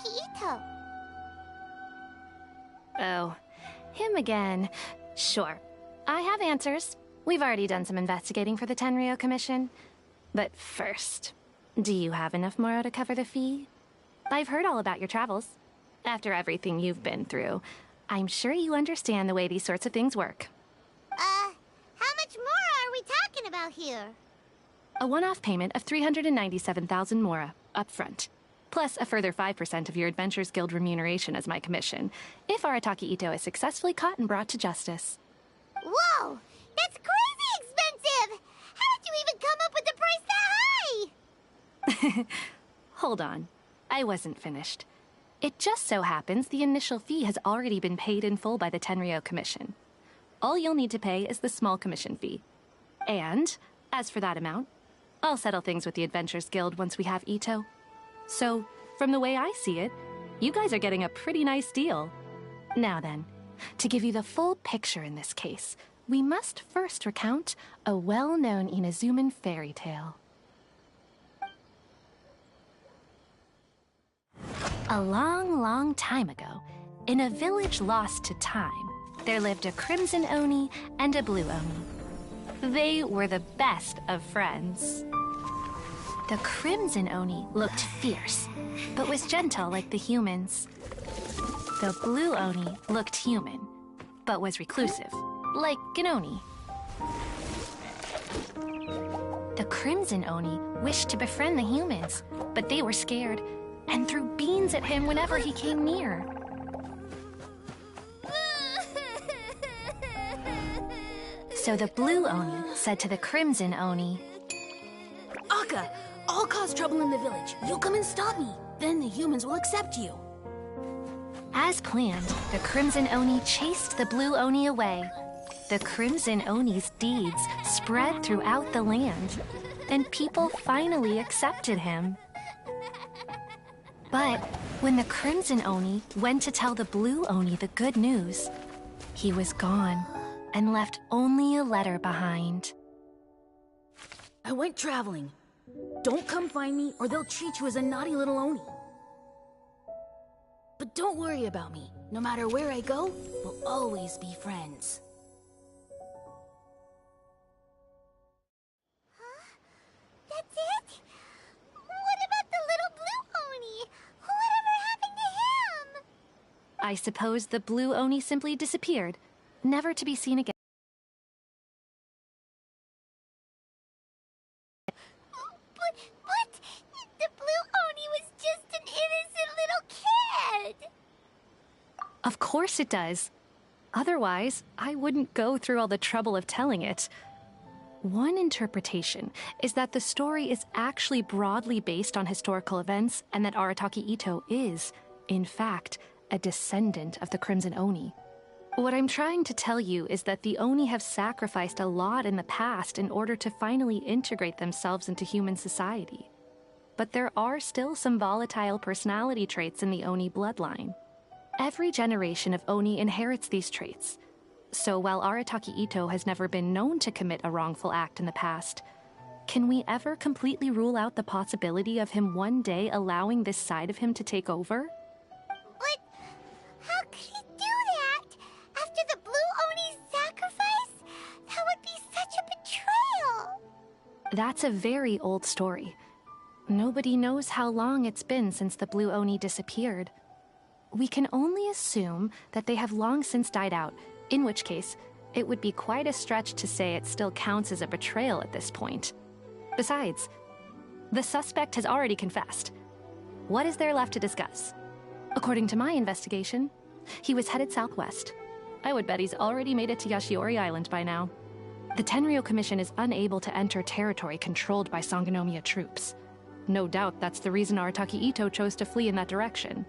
Arataki Ito? Oh, him again. Sure. I have answers. We've already done some investigating for the Tenryou Commission. But first, do you have enough Moro to cover the fee? I've heard all about your travels. After everything you've been through, I'm sure you understand the way these sorts of things work. How much Mora are we talking about here? A one-off payment of 397,000 Mora, up front. Plus a further 5% of your Adventures Guild remuneration as my commission, if Arataki Ito is successfully caught and brought to justice. Whoa! That's crazy expensive! How did you even come up with the price that high? Hold on. I wasn't finished. It just so happens the initial fee has already been paid in full by the Tenryou Commission. All you'll need to pay is the small commission fee. And, as for that amount, I'll settle things with the Adventures Guild once we have Ito. So, from the way I see it, you guys are getting a pretty nice deal. Now then, to give you the full picture in this case, we must first recount a well-known Inazuman fairy tale. A long, long time ago, in a village lost to time, there lived a Crimson Oni and a Blue Oni. They were the best of friends. The Crimson Oni looked fierce, but was gentle like the humans. The Blue Oni looked human, but was reclusive, like an Oni. The Crimson Oni wished to befriend the humans, but they were scared and threw beans at him whenever he came near. So the Blue Oni said to the Crimson Oni, Akka, I'll cause trouble in the village. You come and stop me. Then the humans will accept you. As planned, the Crimson Oni chased the Blue Oni away. The Crimson Oni's deeds spread throughout the land, and people finally accepted him. But when the Crimson Oni went to tell the Blue Oni the good news, he was gone and left only a letter behind. I went traveling. Don't come find me or they'll treat you as a naughty little Oni. But don't worry about me. No matter where I go, we'll always be friends. Huh? That's it? What about the little Blue Oni? Whatever happened to him? I suppose the Blue Oni simply disappeared, never to be seen again. But the Blue Oni was just an innocent little kid! Of course it does. Otherwise, I wouldn't go through all the trouble of telling it. One interpretation is that the story is actually broadly based on historical events and that Arataki Ito is, in fact, a descendant of the Crimson Oni. What I'm trying to tell you is that the Oni have sacrificed a lot in the past in order to finally integrate themselves into human society. But there are still some volatile personality traits in the Oni bloodline. Every generation of Oni inherits these traits. So while Arataki Ito has never been known to commit a wrongful act in the past, can we ever completely rule out the possibility of him one day allowing this side of him to take over? But how could he do that? After the Blue Oni's sacrifice? That would be such a betrayal! That's a very old story. Nobody knows how long it's been since the Blue Oni disappeared. We can only assume that they have long since died out, in which case, it would be quite a stretch to say it still counts as a betrayal at this point. Besides, the suspect has already confessed. What is there left to discuss? According to my investigation, he was headed southwest. I would bet he's already made it to Yashiori Island by now. The Tenryou Commission is unable to enter territory controlled by Sangonomiya troops. No doubt that's the reason Arataki Ito chose to flee in that direction.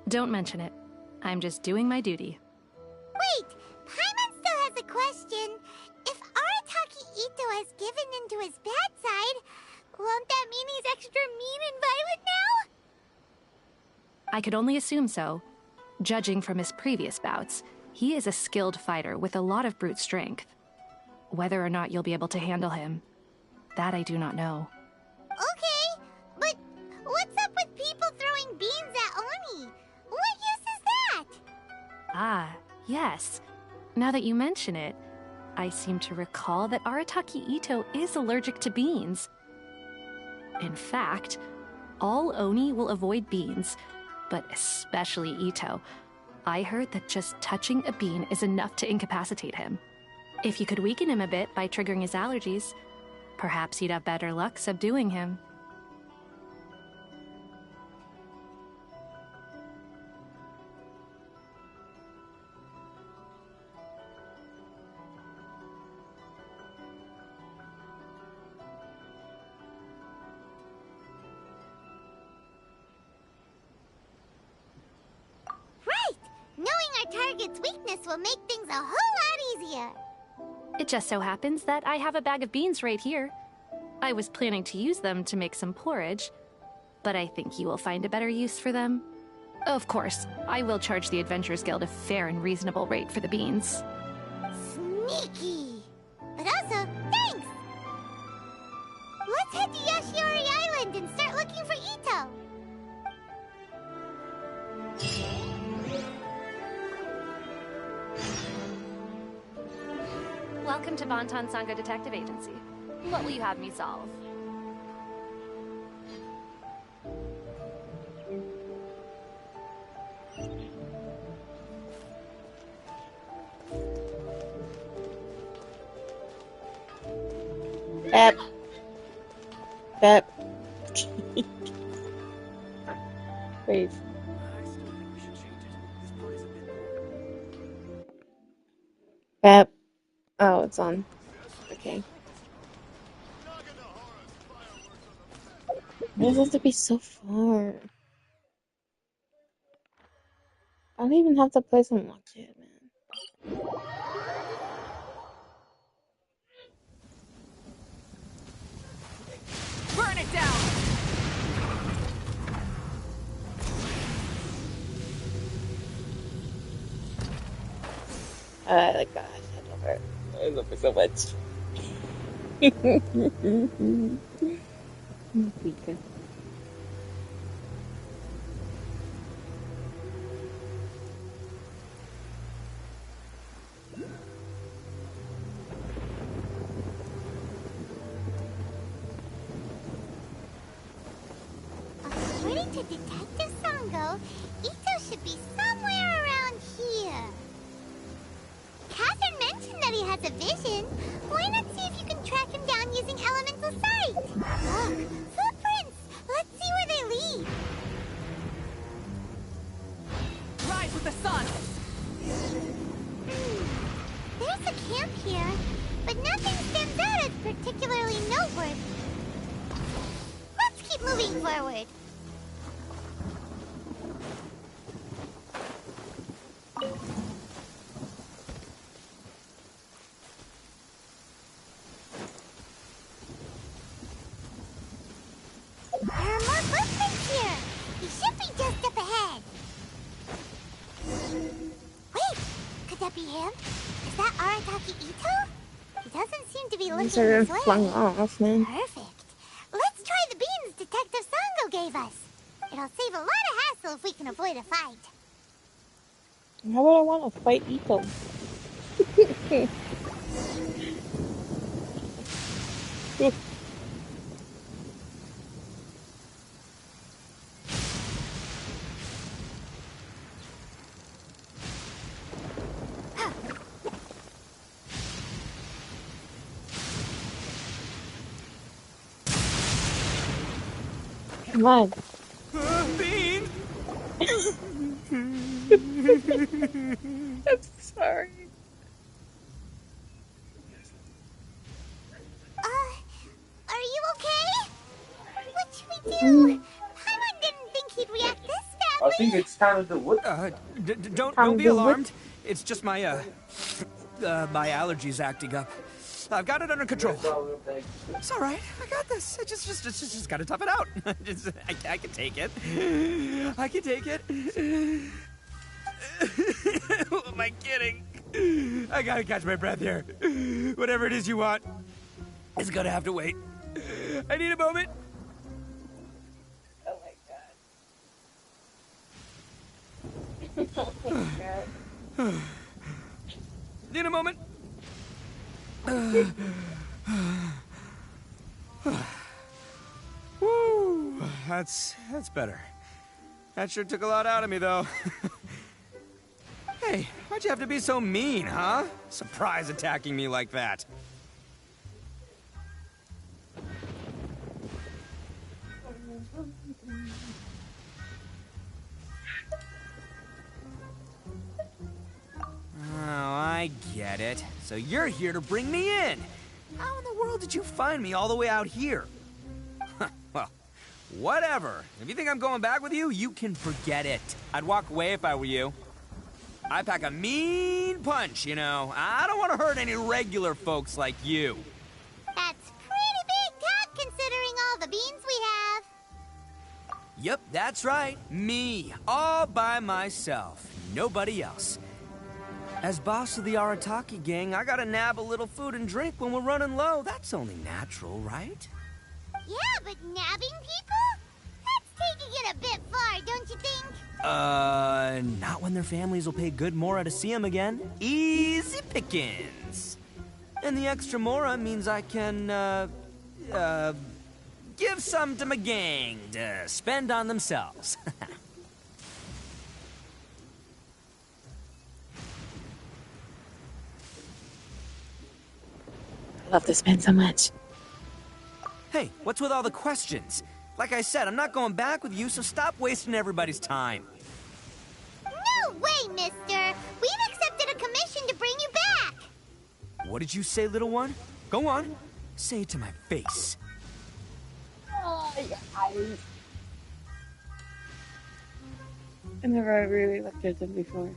Don't mention it. I'm just doing my duty. Wait, Paimon still has a question. If Arataki Ito has given into his bad side, won't that mean he's extra mean and violent now? I could only assume so. Judging from his previous bouts, he is a skilled fighter with a lot of brute strength. Whether or not you'll be able to handle him, that I do not know. Okay, but what's up with people throwing beans at Oni? What use is that? Ah, yes. Now that you mention it, I seem to recall that Arataki Ito is allergic to beans. In fact, all Oni will avoid beans, but especially Ito. I heard that just touching a bean is enough to incapacitate him. If you could weaken him a bit by triggering his allergies, perhaps you'd have better luck subduing him. Right! Knowing our target's weakness will make things a whole lot easier. It just so happens that I have a bag of beans right here. I was planning to use them to make some porridge, but I think you will find a better use for them. Of course, I will charge the Adventurers Guild a fair and reasonable rate for the beans. Sneaky! But also, thanks! Let's head to Yoshiori Island and start looking for Ito! Welcome to Bonton Sango Detective Agency. What will you have me solve? Bep. Bep. Wait. Bep. Oh, it's on. Okay. Why does it have to be so far? I don't even have the place unlocked yet, man. Burn it down! I like that. I love her. I love her so much. Pika. According to Detective Sango, Ito should be somewhere around here. Catherine mentioned that he has a vision. Why not see if you can track him down using elemental sight? Look, footprints! Let's see where they lead. Rise with the sun! There's a camp here, but nothing stands out as particularly noteworthy. Let's keep moving forward. There are more footprints here. He should be just up ahead. Wait, could that be him? Is that Arataki Ito? He doesn't seem to be looking These are this way. flung off, man. Perfect. Let's try the beans Detective Sango gave us. It'll save a lot of hassle if we can avoid a fight. How would I want to fight Ito? Come on. Bean! I'm sorry. Are you okay? What should we do? Paimon didn't think he'd react this badly. think it's time to do what? Don't be alarmed. It's just my my allergies acting up. I've got it under control. It's all right. I got this. I just gotta tough it out. I can take it. I can take it. Who am I kidding? I gotta catch my breath here. Whatever it is you want, it's gonna have to wait. I need a moment. Oh my god. Need a moment. Woo, that's better. That sure took a lot out of me, though. Hey, why'd you have to be so mean, huh? Surprise attacking me like that. Oh, I get it. So you're here to bring me in. How in the world did you find me all the way out here? Well, whatever. If you think I'm going back with you, you can forget it. I'd walk away if I were you. I pack a mean punch, you know. I don't want to hurt any regular folks like you. That's pretty big talk considering all the beans we have. Yep, that's right. Me. All by myself. Nobody else. As boss of the Arataki gang, I gotta nab a little food and drink when we're running low. That's only natural, right? Yeah, but nabbing people? That's taking it a bit far, don't you think? Not when their families will pay good mora to see them again. Easy pickings. And the extra mora means I can, give some to my gang to spend on themselves. I love this man so much. Hey, what's with all the questions? Like I said, I'm not going back with you, so stop wasting everybody's time. No way, mister! We've accepted a commission to bring you back! What did you say, little one? Go on. Say it to my face. Oh, your eyes. I never really looked at them before.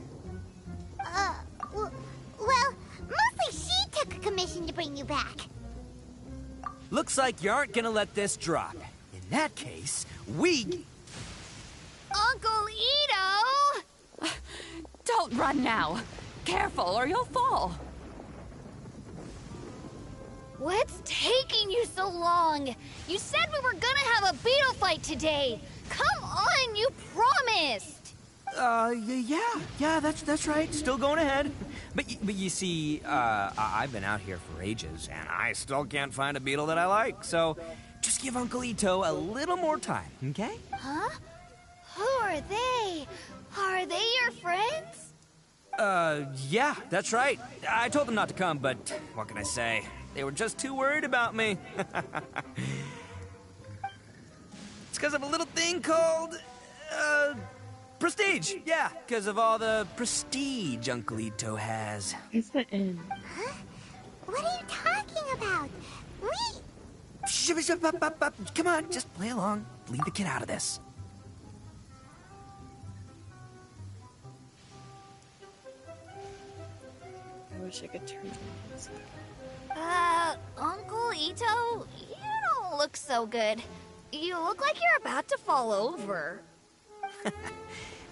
Well, mostly she took a commission to bring you back. Looks like you aren't gonna let this drop. In that case, we... Uncle Ito! Don't run now. Careful or you'll fall. What's taking you so long? You said we were gonna have a beetle fight today. Come on, you promised. Yeah, that's right. Still going ahead. But you see, I've been out here for ages, and I still can't find a beetle that I like, so just give Uncle Ito a little more time, okay? Huh? Who are they? Are they your friends? Yeah, that's right. I told them not to come, but what can I say? They were just too worried about me. It's because of a little thing called, prestige. Yeah, because of all the prestige Uncle Ito has. It's the end. Huh? What are you talking about? Come on, just play along. Leave the kid out of this. I wish I could turn this. Uncle Ito, you don't look so good. You look like you're about to fall over.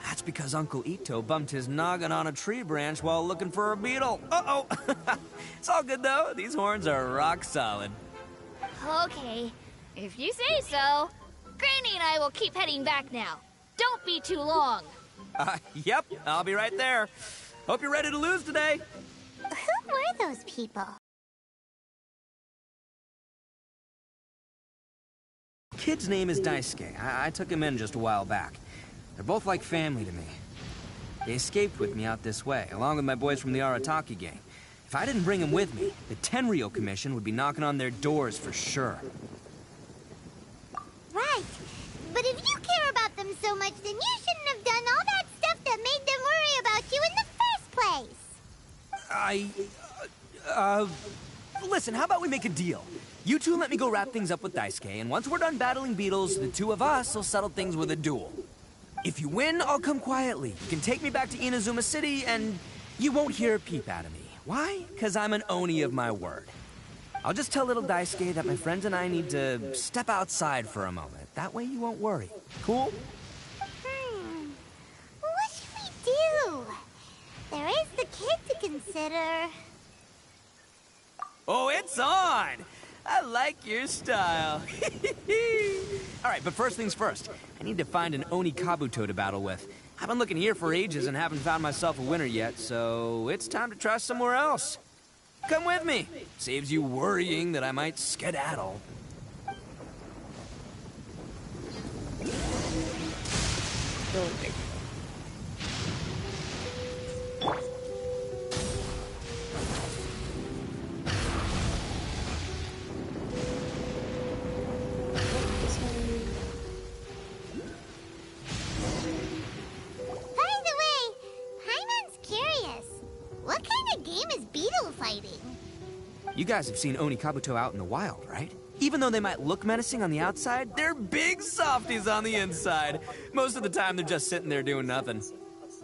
That's because Uncle Ito bumped his noggin on a tree branch while looking for a beetle. Uh-oh! It's all good, though. These horns are rock solid. Okay, if you say so. Granny and I will keep heading back now. Don't be too long. Yep, I'll be right there. Hope you're ready to lose today. Who were those people? Kid's name is Daisuke. I took him in just a while back. They're both like family to me. They escaped with me out this way, along with my boys from the Arataki gang. If I didn't bring them with me, the Tenryou Commission would be knocking on their doors for sure. Right. But if you care about them so much, then you shouldn't have done all that stuff that made them worry about you in the first place. Listen, how about we make a deal? You two let me go wrap things up with Daisuke, and once we're done battling beetles, the two of us will settle things with a duel. If you win, I'll come quietly. You can take me back to Inazuma City, and you won't hear a peep out of me. Why? Because I'm an Oni of my word. I'll just tell little Daisuke that my friends and I need to step outside for a moment. That way you won't worry. Cool? What should we do? There is the kid to consider. Oh, it's on! I like your style. Alright, but first things first. I need to find an Oni Kabuto to battle with. I've been looking here for ages and haven't found myself a winner yet, so it's time to try somewhere else. Come with me. Saves you worrying that I might skedaddle. You guys have seen Oni Kabuto out in the wild, right? Even though they might look menacing on the outside, they're big softies on the inside. Most of the time, they're just sitting there doing nothing.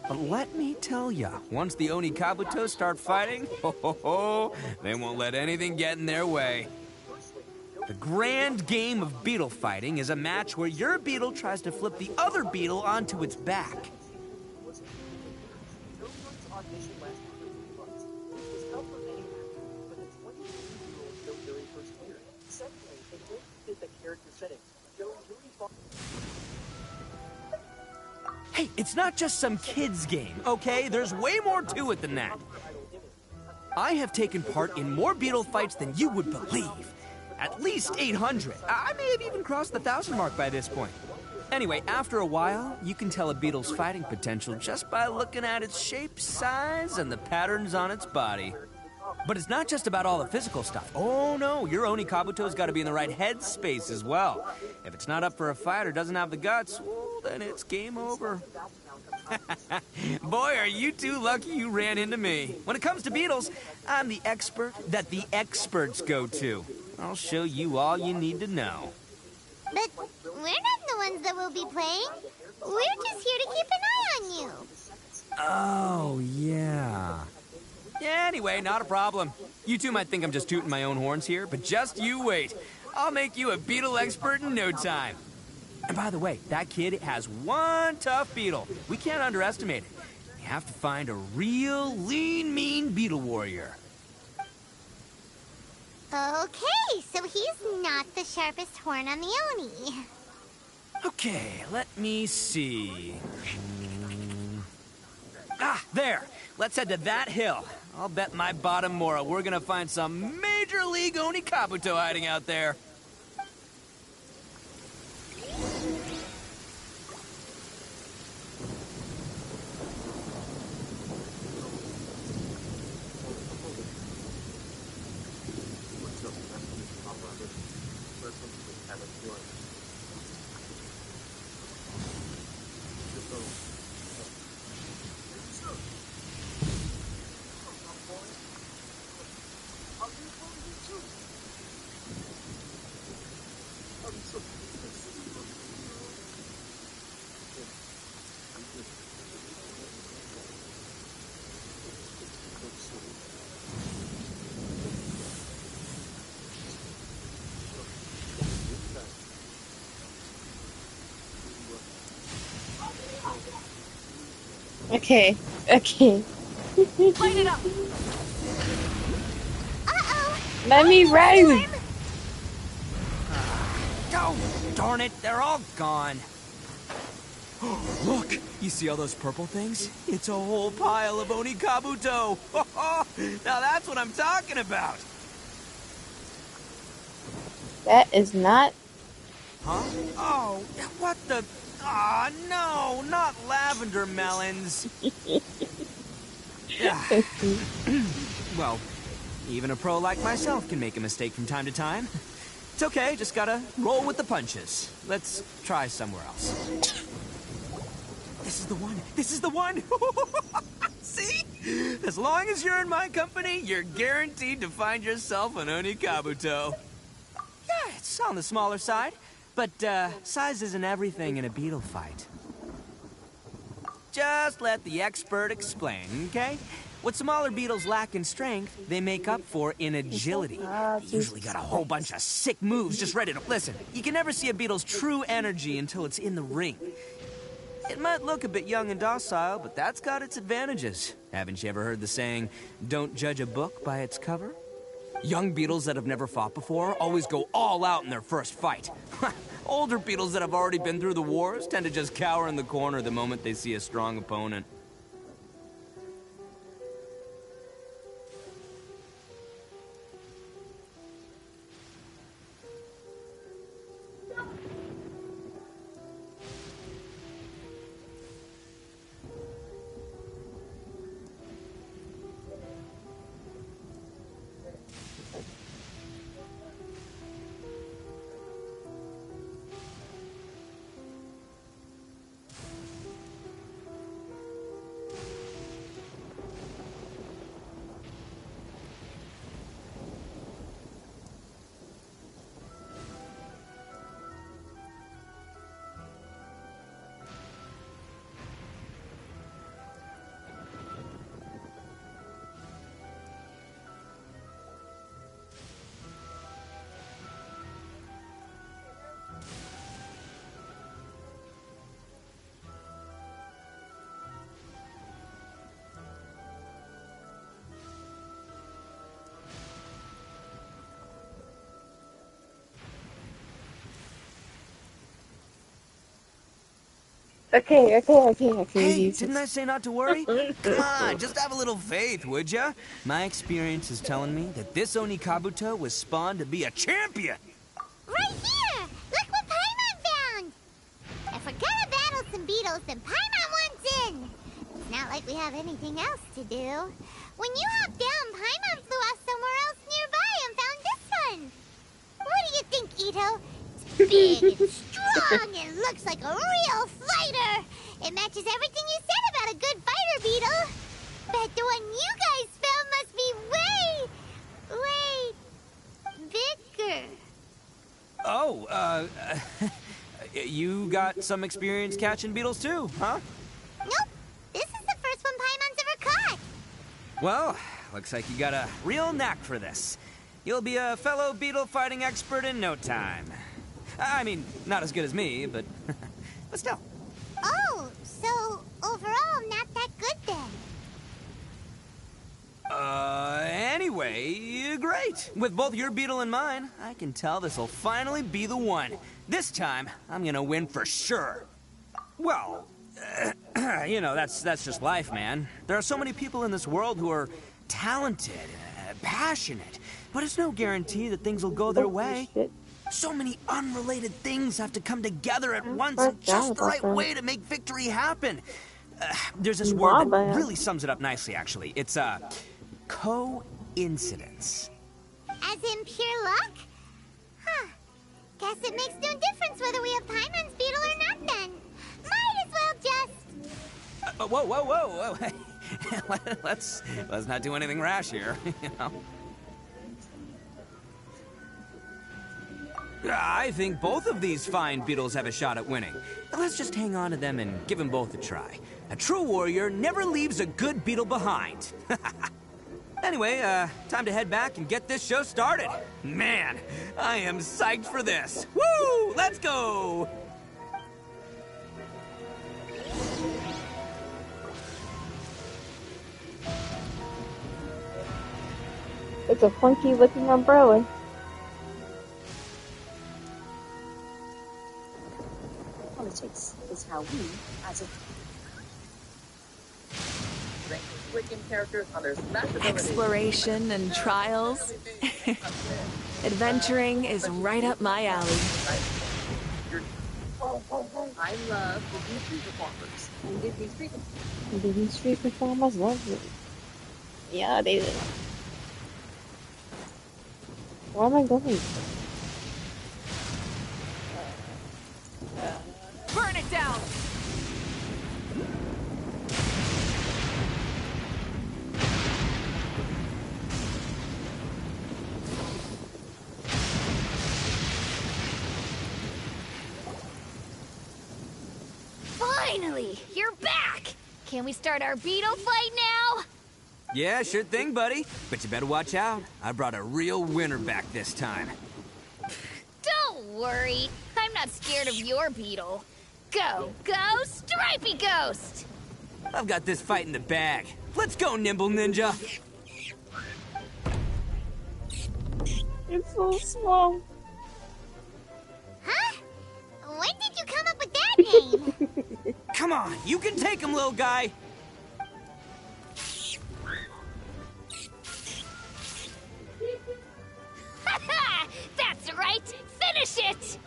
But let me tell ya, once the Oni Kabuto start fighting, they won't let anything get in their way. The grand game of beetle fighting is a match where your beetle tries to flip the other beetle onto its back. Hey, it's not just some kid's game, okay? There's way more to it than that. I have taken part in more beetle fights than you would believe. At least 800. I may have even crossed the 1,000 mark by this point. Anyway, after a while, you can tell a beetle's fighting potential just by looking at its shape, size, and the patterns on its body. But it's not just about all the physical stuff. Oh no, your Oni Kabuto's got to be in the right headspace as well. If it's not up for a fight or doesn't have the guts, well, then it's game over. Boy, are you two lucky you ran into me. When it comes to beetles, I'm the expert that the experts go to. I'll show you all you need to know. But we're not the ones that will be playing. We're just here to keep an eye on you. Oh, yeah. Yeah, anyway, not a problem. You two might think I'm just tooting my own horns here, but just you wait. I'll make you a beetle expert in no time. And by the way, that kid has one tough beetle. We can't underestimate it. You have to find a real lean, mean beetle warrior. Okay, so he's not the sharpest horn on the Oni. Okay, let me see. Ah, there. Let's head to that hill. I'll bet my bottom Mora we're gonna find some major league Oni Kabuto hiding out there. Okay. Light it up! Uh-oh! Let me ride. Oh, darn it, they're all gone. Look, you see all those purple things? It's a whole pile of Oni Kabuto. Now that's what I'm talking about. That is not. Huh? Oh, what the... Ah, no, not lavender melons. Well, even a pro like myself can make a mistake from time to time. It's okay, just gotta roll with the punches. Let's try somewhere else. This is the one! This is the one! See? As long as you're in my company, you're guaranteed to find yourself an Oni Kabuto. Yeah, it's on the smaller side. But, size isn't everything in a beetle fight. Just let the expert explain, okay? What smaller beetles lack in strength, they make up for in agility. They usually got a whole bunch of sick moves just ready to... Listen, you can never see a beetle's true energy until it's in the ring. It might look a bit young and docile, but that's got its advantages. Haven't you ever heard the saying, don't judge a book by its cover? Young beetles that have never fought before always go all out in their first fight. Older beetles that have already been through the wars tend to just cower in the corner the moment they see a strong opponent. Okay. Hey, didn't I say not to worry? Come on, just have a little faith, would ya? My experience is telling me that this Oni Kabuto was spawned to be a champion. Right here! Look what Paimon found! If we're gonna battle some beetles, then Paimon wants in! It's not like we have anything else to do. When you hopped down, Paimon flew off somewhere else nearby and found this one! What do you think, Ito? It's big and strong and looks like a real fighter! It matches everything you said about a good fighter, Beetle! Bet the one you guys found must be way bigger. Oh, you got some experience catching beetles too, huh? Nope. This is the first one Paimon's ever caught. Well, looks like you got a real knack for this. You'll be a fellow beetle fighting expert in no time. I mean, not as good as me, but but still. Oh, so overall not that good then. Anyway, great. With both your beetle and mine, I can tell this'll finally be the one. This time, I'm gonna win for sure. Well, you know, that's just life, man. There are so many people in this world who are talented, passionate, but it's no guarantee that things will go their way. Shit. So many unrelated things have to come together at once in just the right way to make victory happen. There's this word that really sums it up nicely, actually. It's, coincidence. As in pure luck? Huh. Guess it makes no difference whether we have Paimon's beetle or not then. Might as well just... Whoa. let's not do anything rash here, you know? I think both of these fine beetles have a shot at winning. Let's just hang on to them and give them both a try. A true warrior never leaves a good beetle behind. Anyway, time to head back and get this show started. Man, I am psyched for this. Woo! Let's go! It's a funky looking umbrella. Politics is how we, as a characters on their Exploration and trials. Adventuring is right up my alley. I love Disney street performers and Disney street performers. Disney street performers love it. Yeah, they do. Where am I going? Burn it down! Finally, you're back! Can we start our beetle fight now? Yeah, sure thing, buddy. But you better watch out. I brought a real winner back this time. Don't worry. I'm not scared of your beetle. Go, Stripey Ghost! I've got this fight in the bag. Let's go, Nimble Ninja. It's so small. Huh? When did you come up with that name? Come on, you can take him, little guy. That's right! Finish it!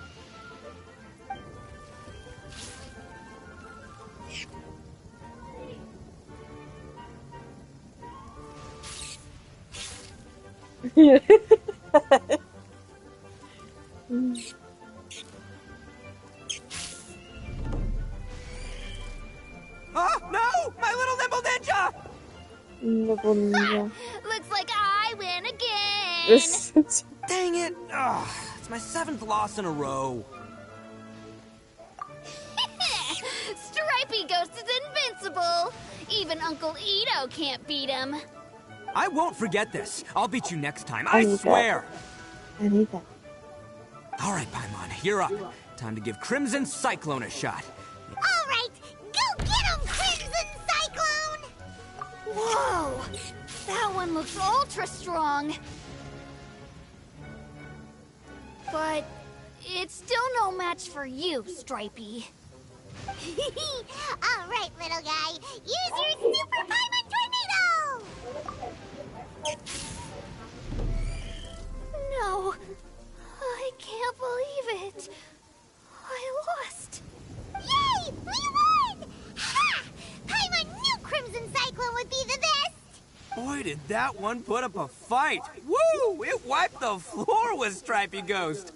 Oh, no! My little Nimble Ninja! Nimble Ninja. Looks like I win again! This is Dang it! Ugh, it's my 7th loss in a row. Stripey Ghost is invincible! Even Uncle Ito can't beat him. I won't forget this. I'll beat you next time, I I need swear. I need that. All right, Paimon, you're up. Time to give Crimson Cyclone a shot. All right, go get him, Crimson Cyclone! Whoa! That one looks ultra strong. But it's still no match for you, Stripey. All right, little guy, use your Super Paimon Tornado! No, I can't believe it. I lost. Yay! We won! Ha! Paimon knew Crimson Cyclone would be the best! Boy, did that one put up a fight. Woo! It wiped the floor with Stripey Ghost.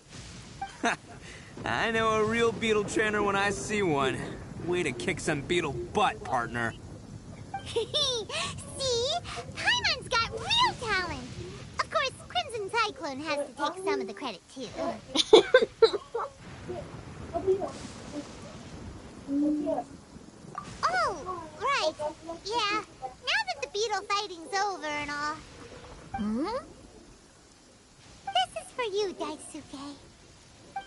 I know a real beetle trainer when I see one. Way to kick some beetle butt, partner. See? Paimon's got real talent! Of course, Crimson Cyclone has to take some of the credit, too. Oh, right. Yeah. Now that the beetle fighting's over and all. Hmm? This is for you, Daisuke.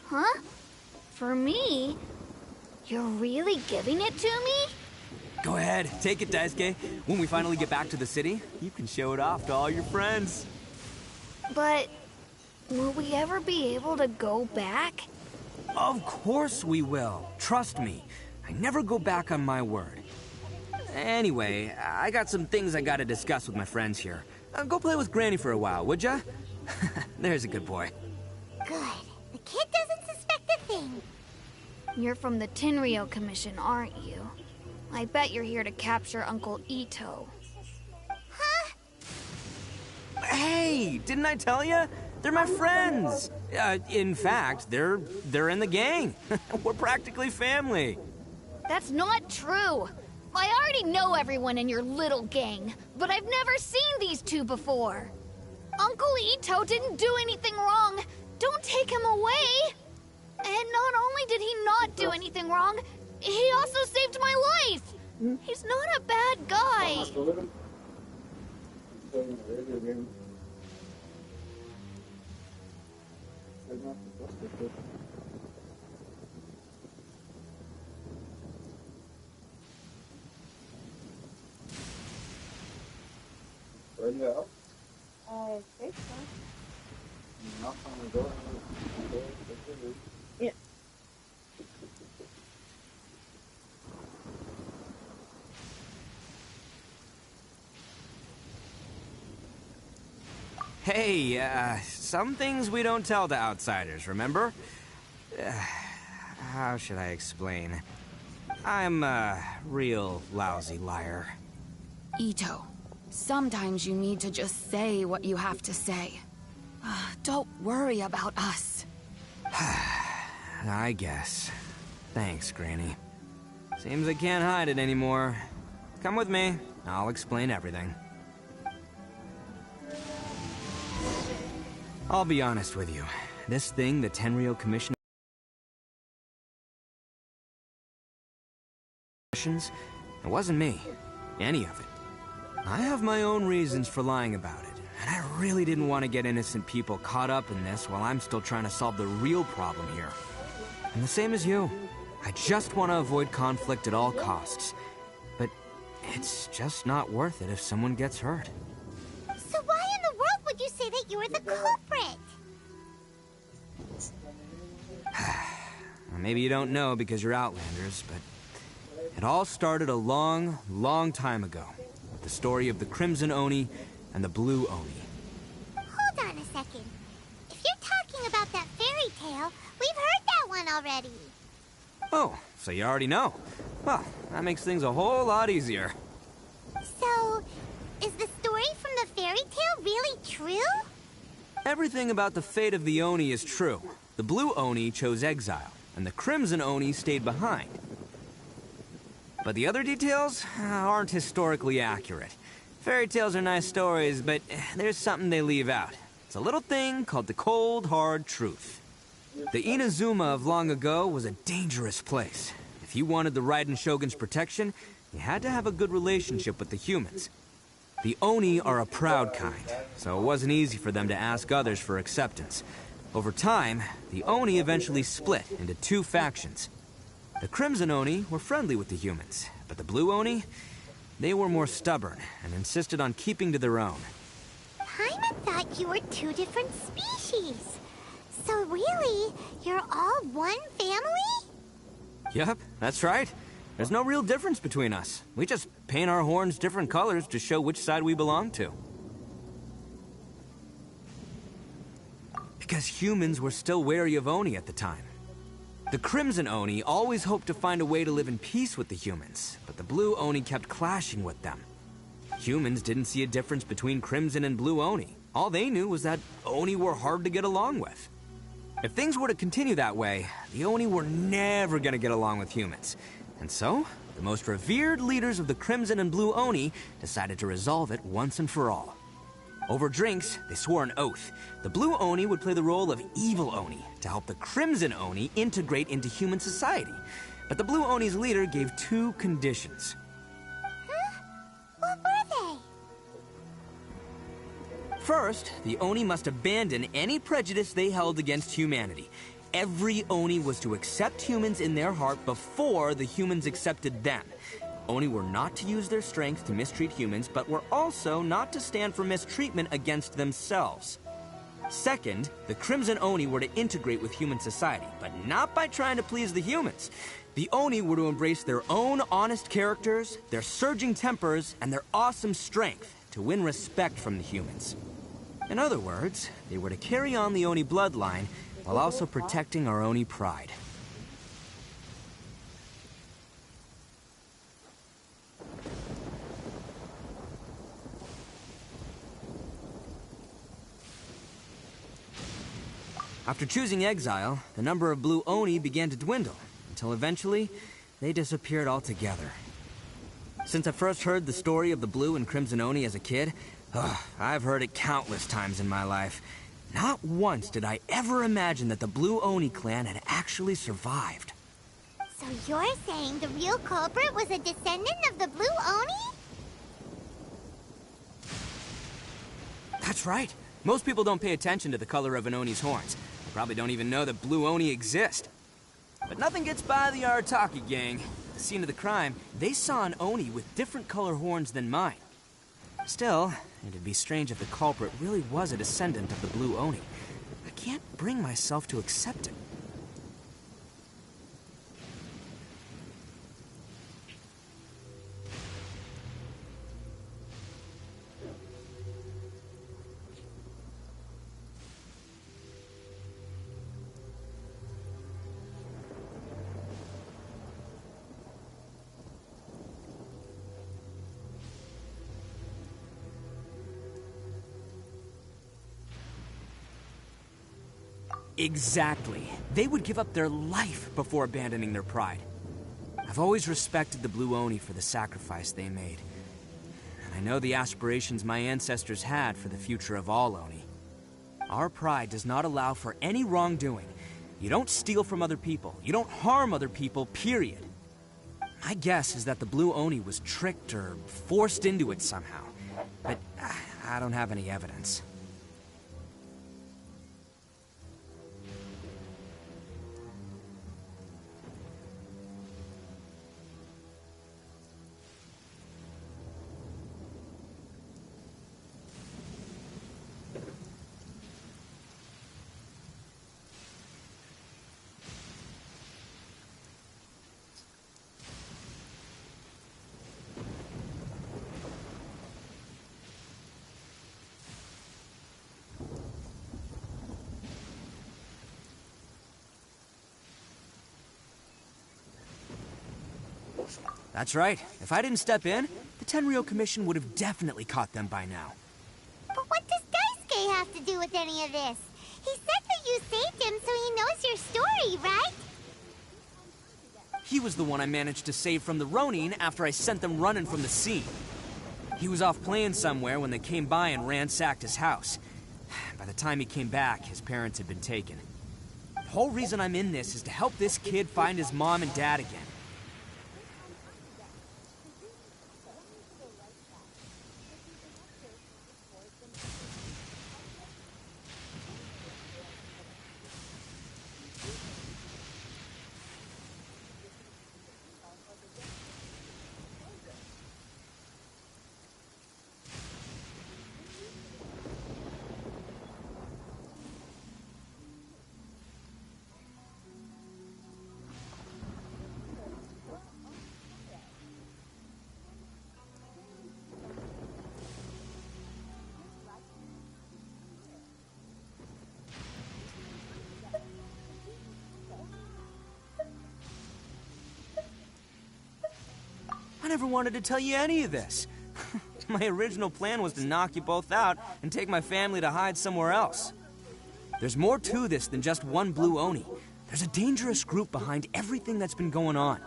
Huh? For me? You're really giving it to me? Go ahead, take it, Daisuke. When we finally get back to the city, you can show it off to all your friends. But will we ever be able to go back? Of course we will. Trust me. I never go back on my word. Anyway, I got some things I gotta discuss with my friends here. Go play with Granny for a while, would ya? There's a good boy. Good. The kid doesn't suspect a thing. You're from the Tenryou Commission, aren't you? I bet you're here to capture Uncle Ito. Huh? Hey, didn't I tell you? They're my friends. In fact, they're in the gang. We're practically family. That's not true! I already know everyone in your little gang, but I've never seen these two before. Uncle Ito didn't do anything wrong. Don't take him away. And not only did he not do anything wrong, he also saved my life. He's not a bad guy. I think so. Yeah. Hey, some things we don't tell to outsiders, remember? How should I explain? I'm a real lousy liar. Ito, sometimes you need to just say what you have to say. Don't worry about us. I guess. Thanks, Granny. Seems I can't hide it anymore. Come with me. I'll explain everything. I'll be honest with you. This thing the Tenryou Commission It wasn't me. Any of it. I have my own reasons for lying about it, and I really didn't want to get innocent people caught up in this while I'm still trying to solve the real problem here. And the same as you. I just want to avoid conflict at all costs. But it's just not worth it if someone gets hurt. So why in the world would you say that you're the culprit? Maybe you don't know because you're Outlanders, but it all started a long, long time ago with the story of the Crimson Oni and the Blue Oni. Hold on a second. If you're talking about that fairy tale, we've heard that one already. Oh, so you already know. Well, that makes things a whole lot easier. So, is the story from the fairy tale really true? Everything about the fate of the Oni is true. The Blue Oni chose exile, and the Crimson Oni stayed behind. But the other details aren't historically accurate. Fairy tales are nice stories, but there's something they leave out. It's a little thing called the cold, hard truth. The Inazuma of long ago was a dangerous place. If you wanted the Raiden Shogun's protection, you had to have a good relationship with the humans. The Oni are a proud kind, so it wasn't easy for them to ask others for acceptance. Over time, the Oni eventually split into two factions. The Crimson Oni were friendly with the humans, but the Blue Oni, they were more stubborn and insisted on keeping to their own. Paimon thought you were two different species. So really, you're all one family? Yep, that's right. There's no real difference between us. We just paint our horns different colors to show which side we belong to. Because humans were still wary of Oni at the time. The Crimson Oni always hoped to find a way to live in peace with the humans, but the Blue Oni kept clashing with them. Humans didn't see a difference between Crimson and Blue Oni. All they knew was that Oni were hard to get along with. If things were to continue that way, the Oni were never gonna get along with humans. And so, the most revered leaders of the Crimson and Blue Oni decided to resolve it once and for all. Over drinks, they swore an oath. The Blue Oni would play the role of evil Oni to help the Crimson Oni integrate into human society. But the Blue Oni's leader gave two conditions. Huh? What were they? First, the Oni must abandon any prejudice they held against humanity. Every Oni was to accept humans in their heart before the humans accepted them. Oni were not to use their strength to mistreat humans, but were also not to stand for mistreatment against themselves. Second, the Crimson Oni were to integrate with human society, but not by trying to please the humans. The Oni were to embrace their own honest characters, their surging tempers, and their awesome strength to win respect from the humans. In other words, they were to carry on the Oni bloodline while also protecting our Oni pride. After choosing exile, the number of Blue Oni began to dwindle, until eventually, they disappeared altogether. Since I first heard the story of the Blue and Crimson Oni as a kid, I've heard it countless times in my life. Not once did I ever imagine that the Blue Oni clan had actually survived. So you're saying the real culprit was a descendant of the Blue Oni? That's right. Most people don't pay attention to the color of an Oni's horns. They probably don't even know that Blue Oni exist. But nothing gets by the Arataki gang. At the scene of the crime, they saw an Oni with different color horns than mine. Still, it'd be strange if the culprit really was a descendant of the Blue Oni. I can't bring myself to accept it. Exactly. They would give up their life before abandoning their pride. I've always respected the Blue Oni for the sacrifice they made. And I know the aspirations my ancestors had for the future of all Oni. Our pride does not allow for any wrongdoing. You don't steal from other people. You don't harm other people, period. My guess is that the Blue Oni was tricked or forced into it somehow. But I don't have any evidence. That's right. If I didn't step in, the Tenryou Commission would have definitely caught them by now. But what does Daisuke have to do with any of this? He said that you saved him so he knows your story, right? He was the one I managed to save from the Ronin after I sent them running from the scene. He was off playing somewhere when they came by and ransacked his house. By the time he came back, his parents had been taken. The whole reason I'm in this is to help this kid find his mom and dad again. I never wanted to tell you any of this. My original plan was to knock you both out and take my family to hide somewhere else. There's more to this than just one Blue Oni. There's a dangerous group behind everything that's been going on.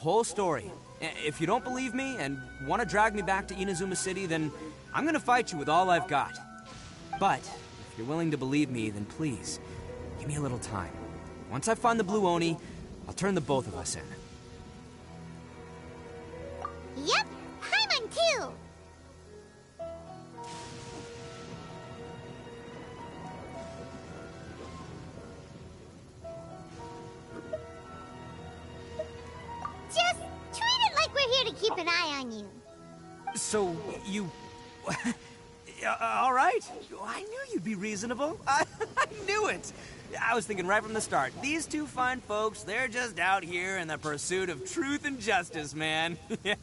Whole story. If you don't believe me and want to drag me back to Inazuma City, then I'm gonna fight you with all I've got. But if you're willing to believe me, then please, give me a little time. Once I find the Blue Oni, I'll turn the both of us in. Yep, Paimon too! Just treat it like we're here to keep an eye on you. So, you... all right. I knew you'd be reasonable. I knew it. I was thinking right from the start, these two fine folks, they're just out here in the pursuit of truth and justice, man. Yeah,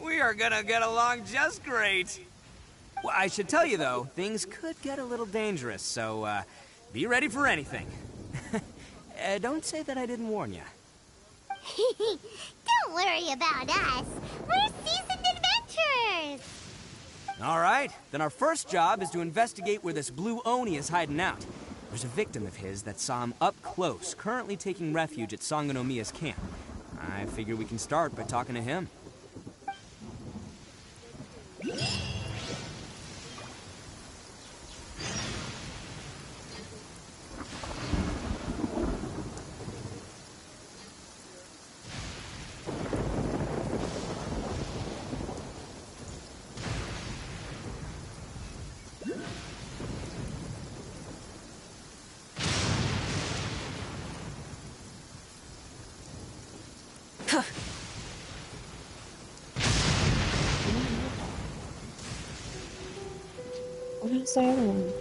we are gonna get along just great. Well, I should tell you, though, things could get a little dangerous, so, be ready for anything. Don't say that I didn't warn you. Don't worry about us. We're seasoned adventurers. All right, then our first job is to investigate where this Blue Oni is hiding out. There's a victim of his that saw him up close, currently taking refuge at Sangonomiya's camp. I figure we can start by talking to him. What is the other one?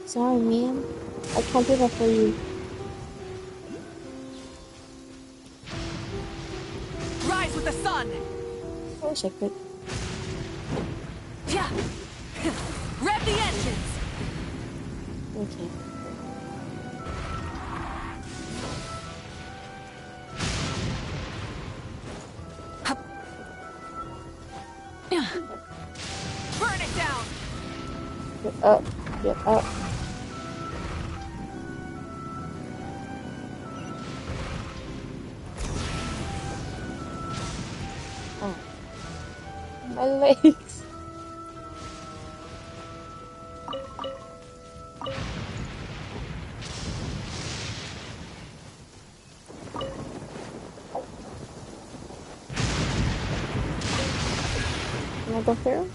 Sorry, man. I can't do that for you. Rise with the sun! I wish I could. Okay. Burn it down! Get up. Get up. Oh. My legs. Can I go through?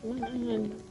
Come on.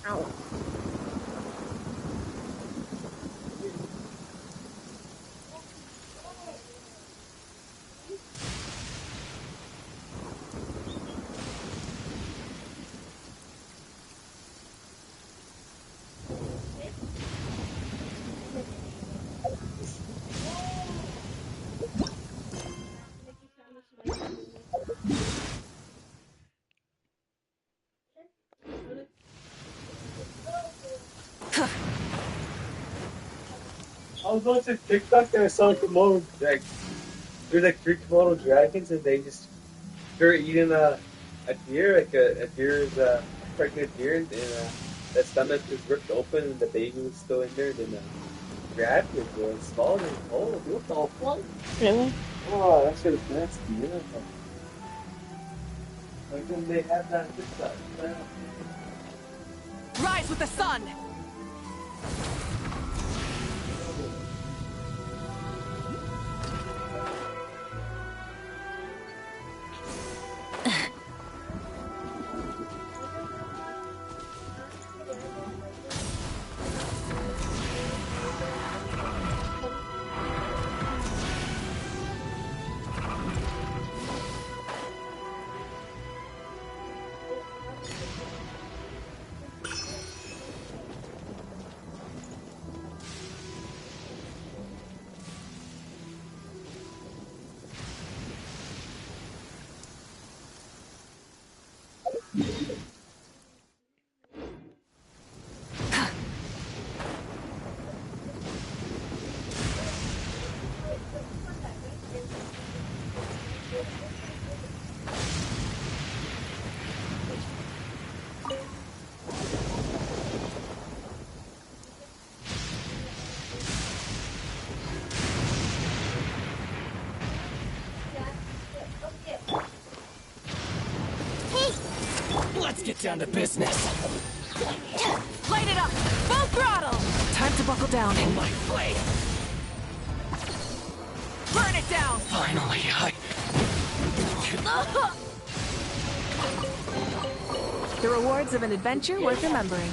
Ow. I was watching TikTok and I saw a Komodo like there's like 3 Komodo dragons and they're eating a deer like a deer's pregnant deer and the stomach was ripped open and the baby was still in there. Then grabbed it and swallowed it. Oh, what the fuck? Really? Oh, that shit is nasty. Yeah. Like when they have that TikTok. Rise with the sun! Let's get down to business. Light it up! Full throttle! Time to buckle down. In my blade. Burn it down! Finally, The rewards of an adventure worth remembering.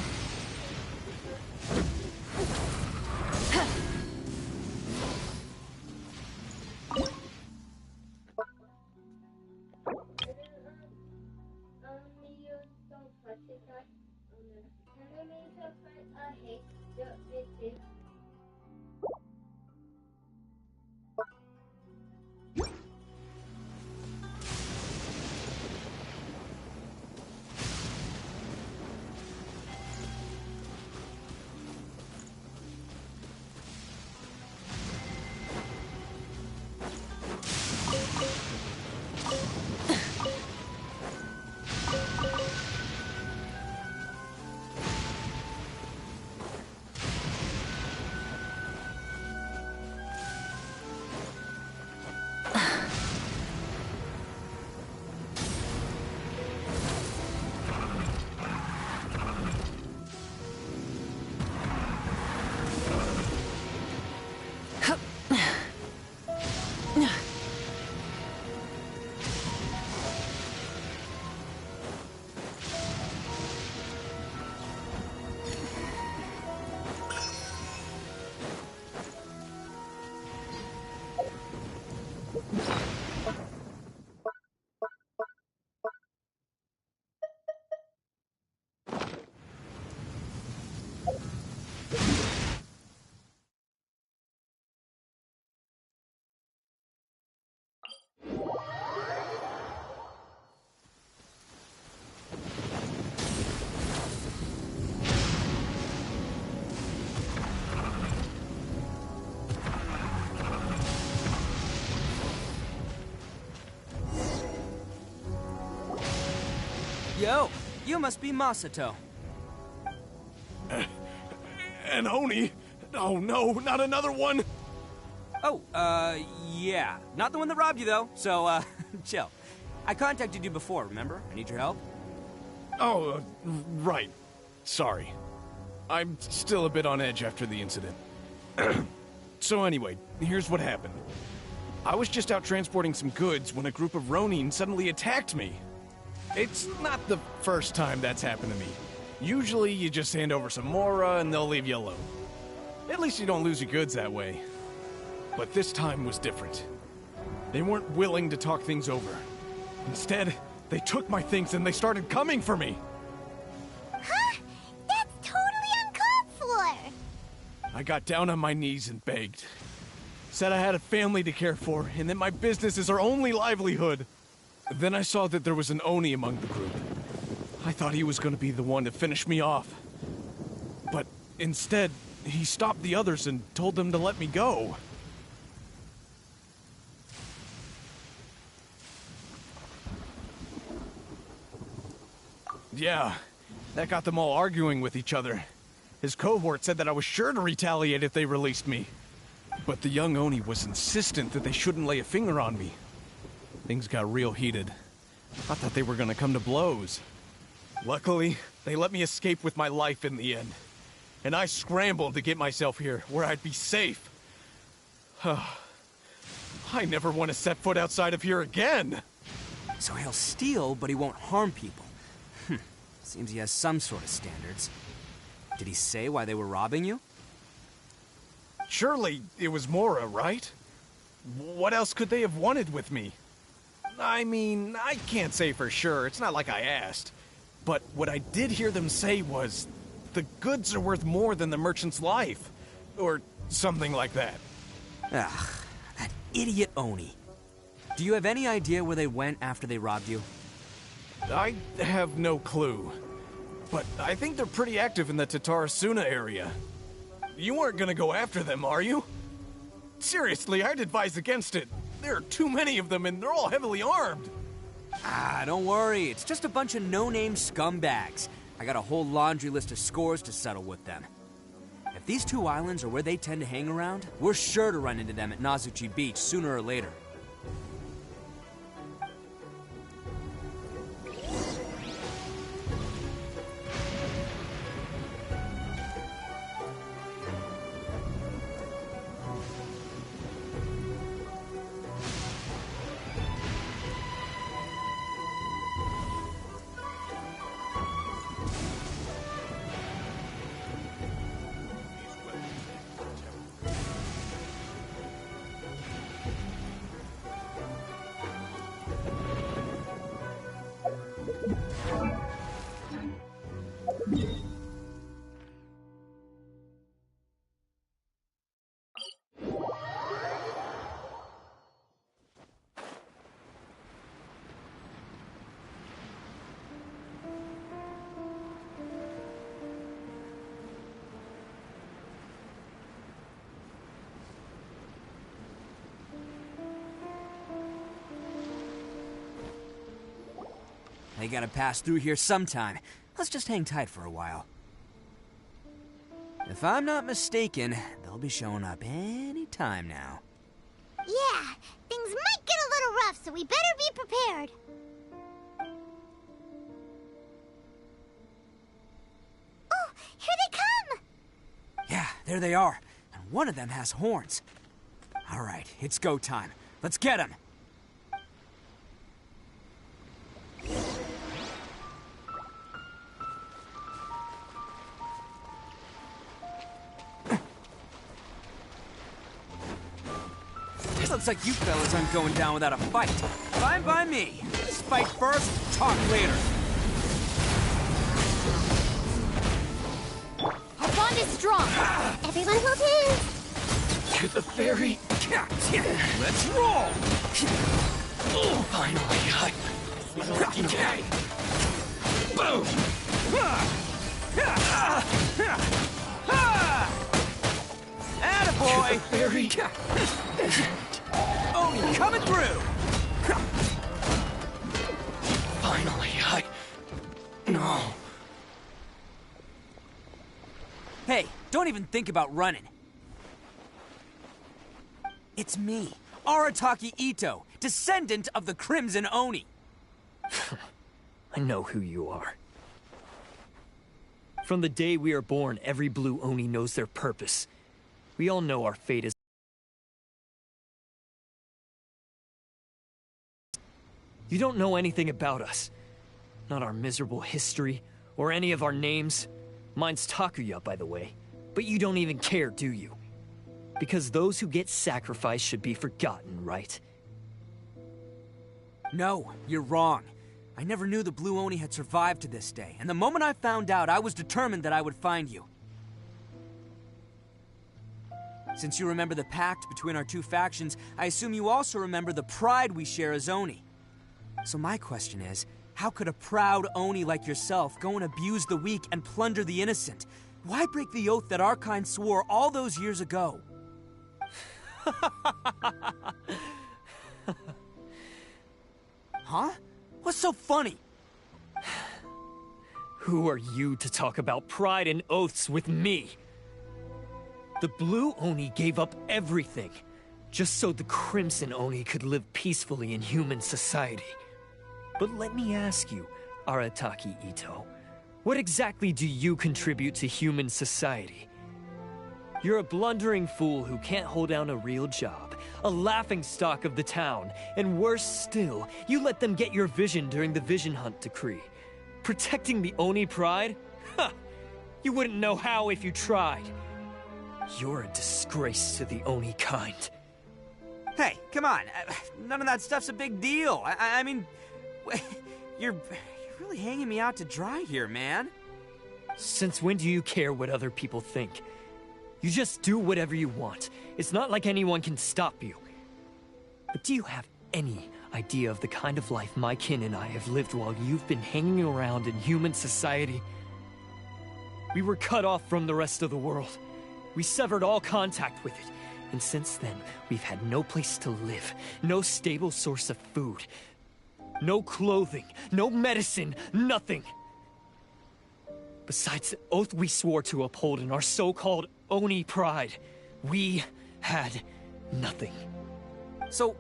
Yo, you must be Masato. An Oni? Oh no, not another one! Oh, yeah. Not the one that robbed you, though, so, chill. I contacted you before, remember? I need your help. Oh, right. Sorry. I'm still a bit on edge after the incident. So anyway, here's what happened. I was just out transporting some goods when a group of Ronin suddenly attacked me. It's not the first time that's happened to me. Usually you just hand over some Mora and they'll leave you alone. At least you don't lose your goods that way. But this time was different. They weren't willing to talk things over. Instead, they took my things and they started coming for me. Huh? That's totally uncalled for! I got down on my knees and begged. Said I had a family to care for and that my business is our only livelihood. Then I saw that there was an Oni among the group. I thought he was going to be the one to finish me off. But instead, he stopped the others and told them to let me go. Yeah, that got them all arguing with each other. His cohort said that I was sure to retaliate if they released me. But the young Oni was insistent that they shouldn't lay a finger on me. Things got real heated. I thought they were gonna come to blows. Luckily, they let me escape with my life in the end. And I scrambled to get myself here, where I'd be safe. I never want to set foot outside of here again! So he'll steal, but he won't harm people. Seems he has some sort of standards. Did he say why they were robbing you? Surely it was Mora, right? What else could they have wanted with me? I mean, I can't say for sure. It's not like I asked. But what I did hear them say was, the goods are worth more than the merchant's life. Or something like that. Ugh, that idiot Oni. Do you have any idea where they went after they robbed you? I have no clue. But I think they're pretty active in the Tatarasuna area. You weren't gonna go after them, are you? Seriously, I'd advise against it. There are too many of them, and they're all heavily armed. Ah, don't worry. It's just a bunch of no-name scumbags. I got a whole laundry list of scores to settle with them. If these two islands are where they tend to hang around, we're sure to run into them at Nazuchi Beach sooner or later. They gotta pass through here sometime. Let's just hang tight for a while. If I'm not mistaken, they'll be showing up any time now. Yeah, things might get a little rough, so we better be prepared. Oh, here they come! Yeah, there they are. And one of them has horns. All right, it's go time. Let's get them. Looks like you fellas aren't going down without a fight. Fine by me. Let's fight first, talk later. Our bond is strong. Everyone hold his. To the ferry. Let's roll. Finally, lucky day. Boom. Attaboy. Ferry. Oni coming through. Finally, No. Hey, don't even think about running. It's me, Arataki Ito, descendant of the Crimson Oni. I know who you are. From the day we are born, every blue Oni knows their purpose. We all know our fate is... You don't know anything about us. Not our miserable history, or any of our names. Mine's Takuya, by the way. But you don't even care, do you? Because those who get sacrificed should be forgotten, right? No, you're wrong. I never knew the Blue Oni had survived to this day, and the moment I found out, I was determined that I would find you. Since you remember the pact between our two factions, I assume you also remember the pride we share as Oni. So my question is, how could a proud Oni like yourself go and abuse the weak and plunder the innocent? Why break the oath that our kind swore all those years ago? Huh? What's so funny? Who are you to talk about pride and oaths with me? The Blue Oni gave up everything, just so the Crimson Oni could live peacefully in human society. But let me ask you, Arataki Ito, what exactly do you contribute to human society? You're a blundering fool who can't hold down a real job, a laughingstock of the town, and worse still, you let them get your vision during the Vision Hunt decree. Protecting the Oni pride? Ha! You wouldn't know how if you tried. You're a disgrace to the Oni kind. Hey, come on. None of that stuff's a big deal. I mean, you're really hanging me out to dry here, man. Since when do you care what other people think? You just do whatever you want. It's not like anyone can stop you. But do you have any idea of the kind of life my kin and I have lived while you've been hanging around in human society? We were cut off from the rest of the world. We severed all contact with it. And since then, we've had no place to live, no stable source of food, no clothing, no medicine, nothing. Besides the oath we swore to uphold in our so-called Oni pride, we had nothing. So,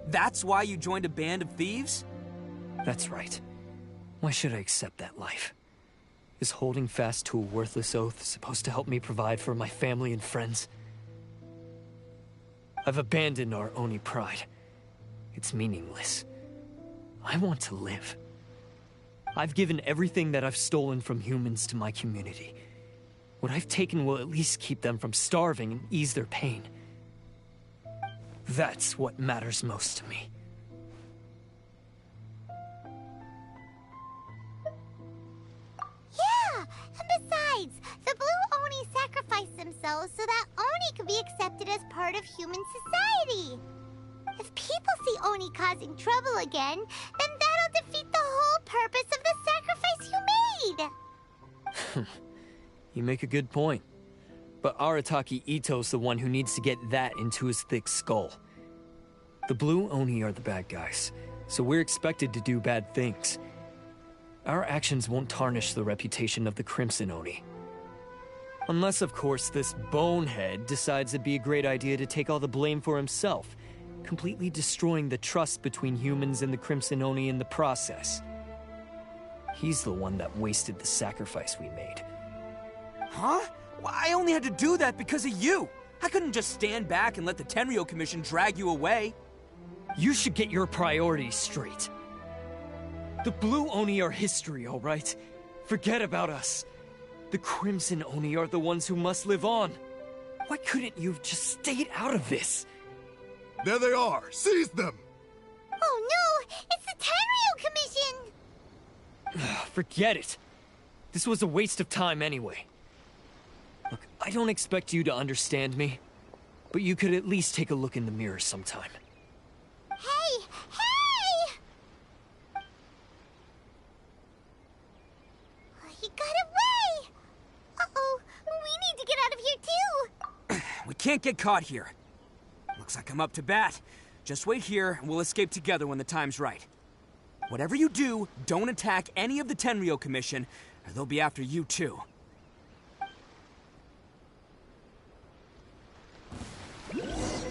that's why you joined a band of thieves? That's right. Why should I accept that life? Is holding fast to a worthless oath supposed to help me provide for my family and friends? I've abandoned our Oni pride. It's meaningless. I want to live. I've given everything that I've stolen from humans to my community. What I've taken will at least keep them from starving and ease their pain. That's what matters most to me. Yeah, and besides, the Blue Oni sacrificed themselves so that Oni could be accepted as part of human society. If people see Oni causing trouble again, then that'll defeat the whole purpose of the sacrifice you made. You make a good point. But Arataki Ito's the one who needs to get that into his thick skull. The Blue Oni are the bad guys, so we're expected to do bad things. Our actions won't tarnish the reputation of the Crimson Oni. Unless, of course, this bonehead decides it'd be a great idea to take all the blame for himself, completely destroying the trust between humans and the Crimson Oni in the process. He's the one that wasted the sacrifice we made. Huh? Well, I only had to do that because of you. I couldn't just stand back and let the Tenryo Commission drag you away. You should get your priorities straight. The Blue Oni are history, all right? Forget about us. The Crimson Oni are the ones who must live on. Why couldn't you have just stayed out of this? There they are! Seize them! Oh no! It's the Tenryo Commission! Forget it. This was a waste of time anyway. Look, I don't expect you to understand me, but you could at least take a look in the mirror sometime. Hey! Hey! He got away! Uh-oh, we need to get out of here too! We can't get caught here. Looks like I'm up to bat. Just wait here, and we'll escape together when the time's right. Whatever you do, don't attack any of the Tenryo Commission, or they'll be after you too.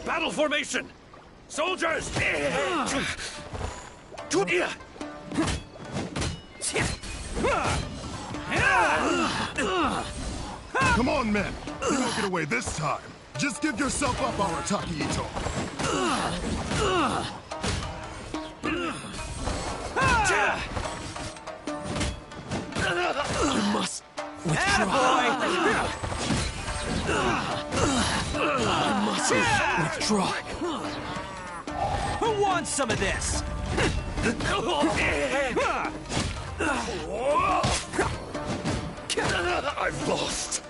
Battle formation! Soldiers! Come on, men! You won't get away this time! Just give yourself up, Arataki Ito! You must withdraw. You must withdraw. Who wants some of this? I've lost!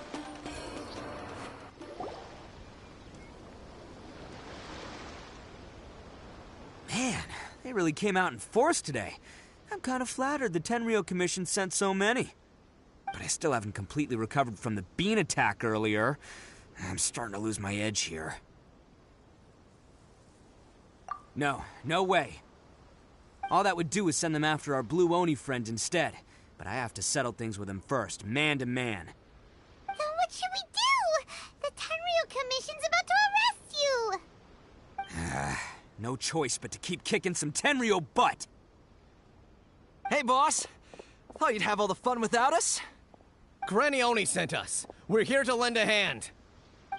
Man, they really came out in force today. I'm kind of flattered the Tenryo Commission sent so many. But I still haven't completely recovered from the bean attack earlier. I'm starting to lose my edge here. No way. All that would do is send them after our Blue Oni friend instead. But I have to settle things with him first, man to man. Then what should we do? The Tenryo Commission's about to arrest you! No choice but to keep kicking some Tenryo butt! Hey, boss! Thought you'd have all the fun without us? Granny Oni sent us. We're here to lend a hand.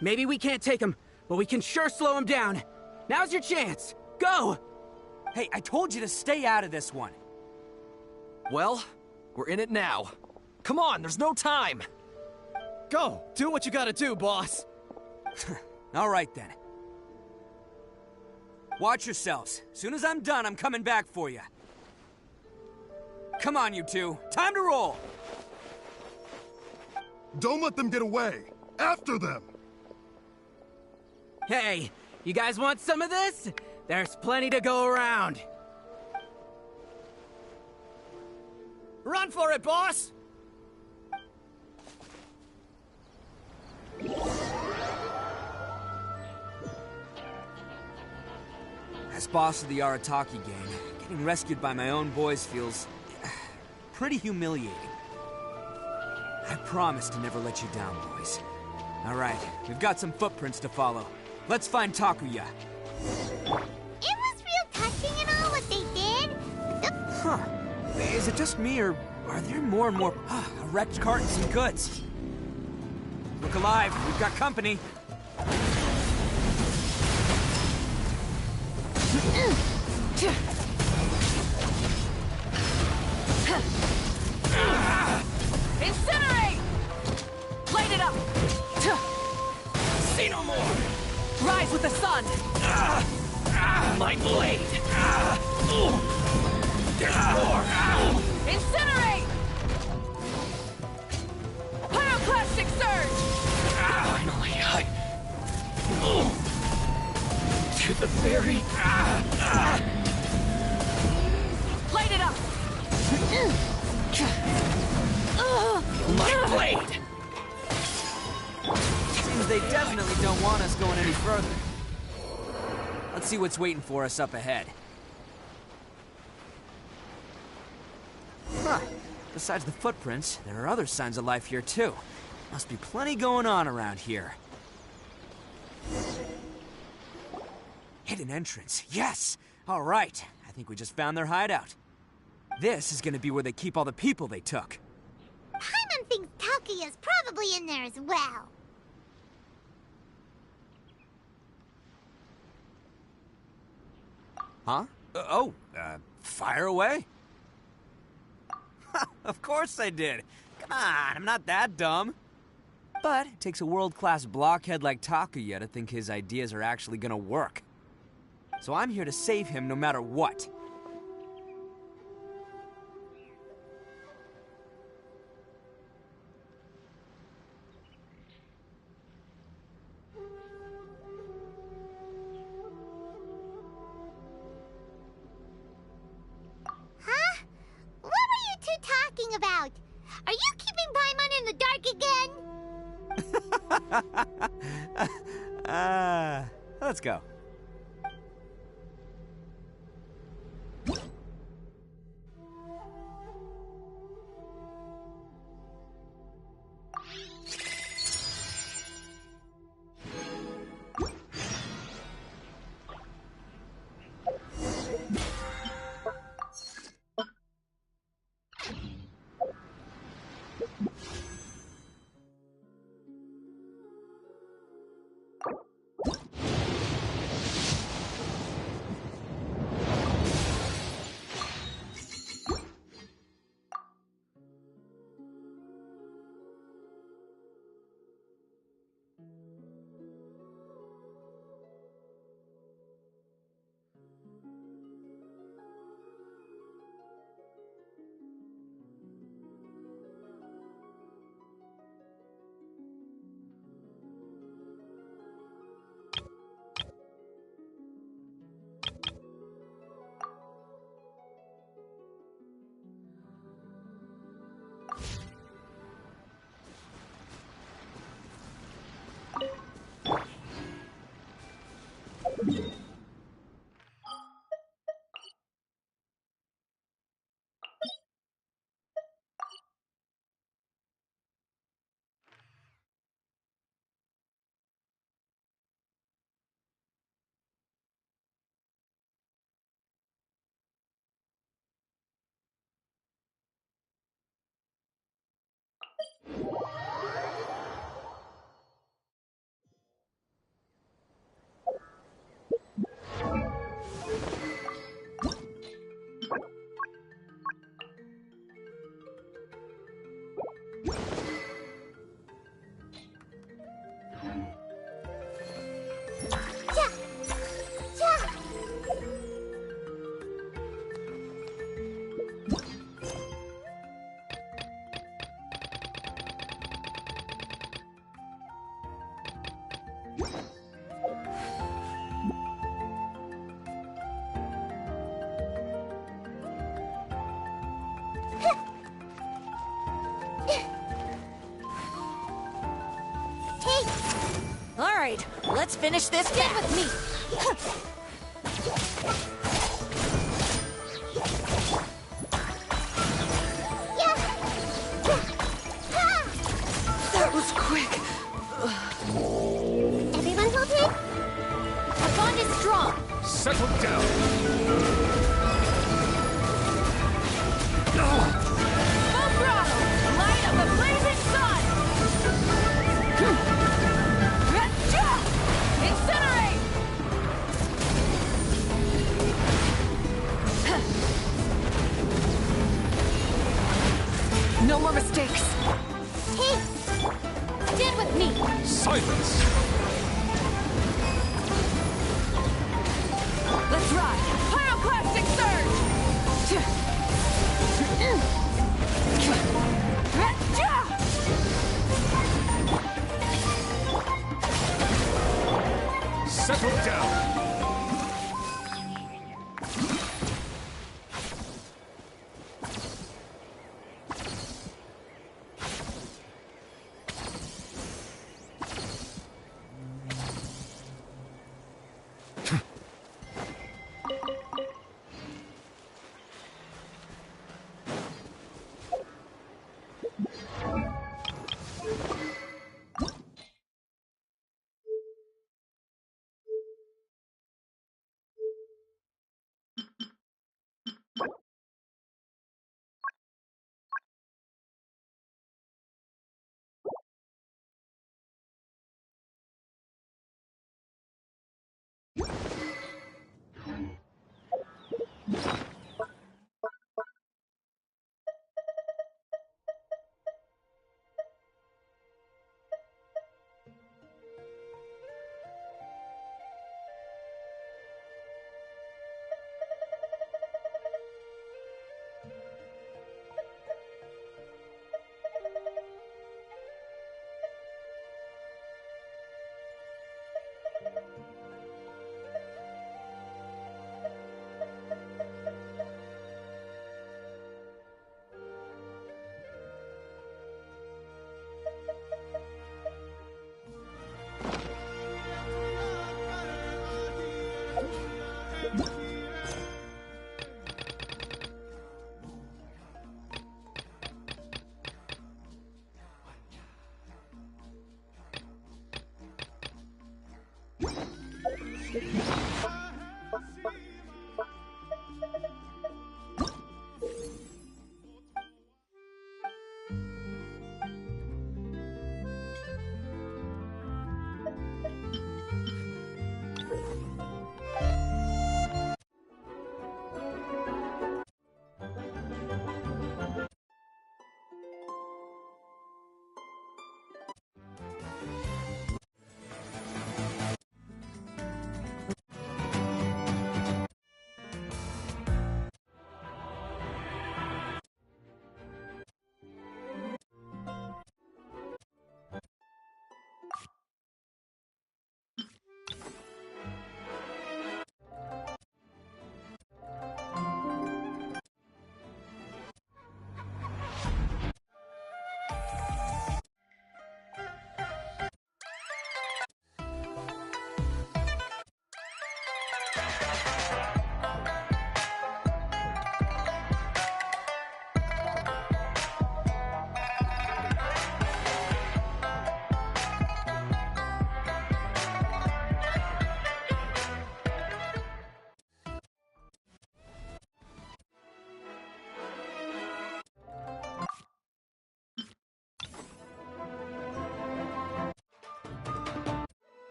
Maybe we can't take him, but we can sure slow him down. Now's your chance. Go! Hey, I told you to stay out of this one. Well, we're in it now. Come on, there's no time! Go! Do what you gotta do, boss! All right, then. Watch yourselves. Soon as I'm done, I'm coming back for you. Come on, you two. Time to roll! Don't let them get away! After them! Hey, you guys want some of this? There's plenty to go around. Run for it, boss! boss of the Arataki gang, getting rescued by my own boys feels pretty humiliating. I promise to never let you down, boys. All right, we've got some footprints to follow. Let's find Takuya. It was real touching and all what they did. Huh. Is it just me, or are there more and more wrecked cartons and goods? Look alive, we've got company. Incinerate! Light it up! See no more! Rise with the sun! My blade! There's more! Incinerate! Pyroclastic surge! Finally, to the very... Light it up! My blade! Seems they definitely don't want us going any further. Let's see what's waiting for us up ahead. Huh. Besides the footprints, there are other signs of life here too. Must be plenty going on around here. Hidden entrance. Yes! All right. I think we just found their hideout. This is gonna be where they keep all the people they took. Paimon thinks Takuya's probably in there as well. Huh? Fire away? Of course I did. Come on, I'm not that dumb. But it takes a world-class blockhead like Takuya to think his ideas are actually gonna work. So I'm here to save him no matter what. Huh? What were you two talking about? Are you keeping Paimon in the dark again? Let's go. All right, let's finish this. Get with me. That was quick. Everyone's okay? The bond is strong. Settle down. Full throttle! Light of the blazing sun! Incinerate! No more mistakes. Hey, Stand with me! Silence. Let's ride! Pyroclastic surge! Settle down.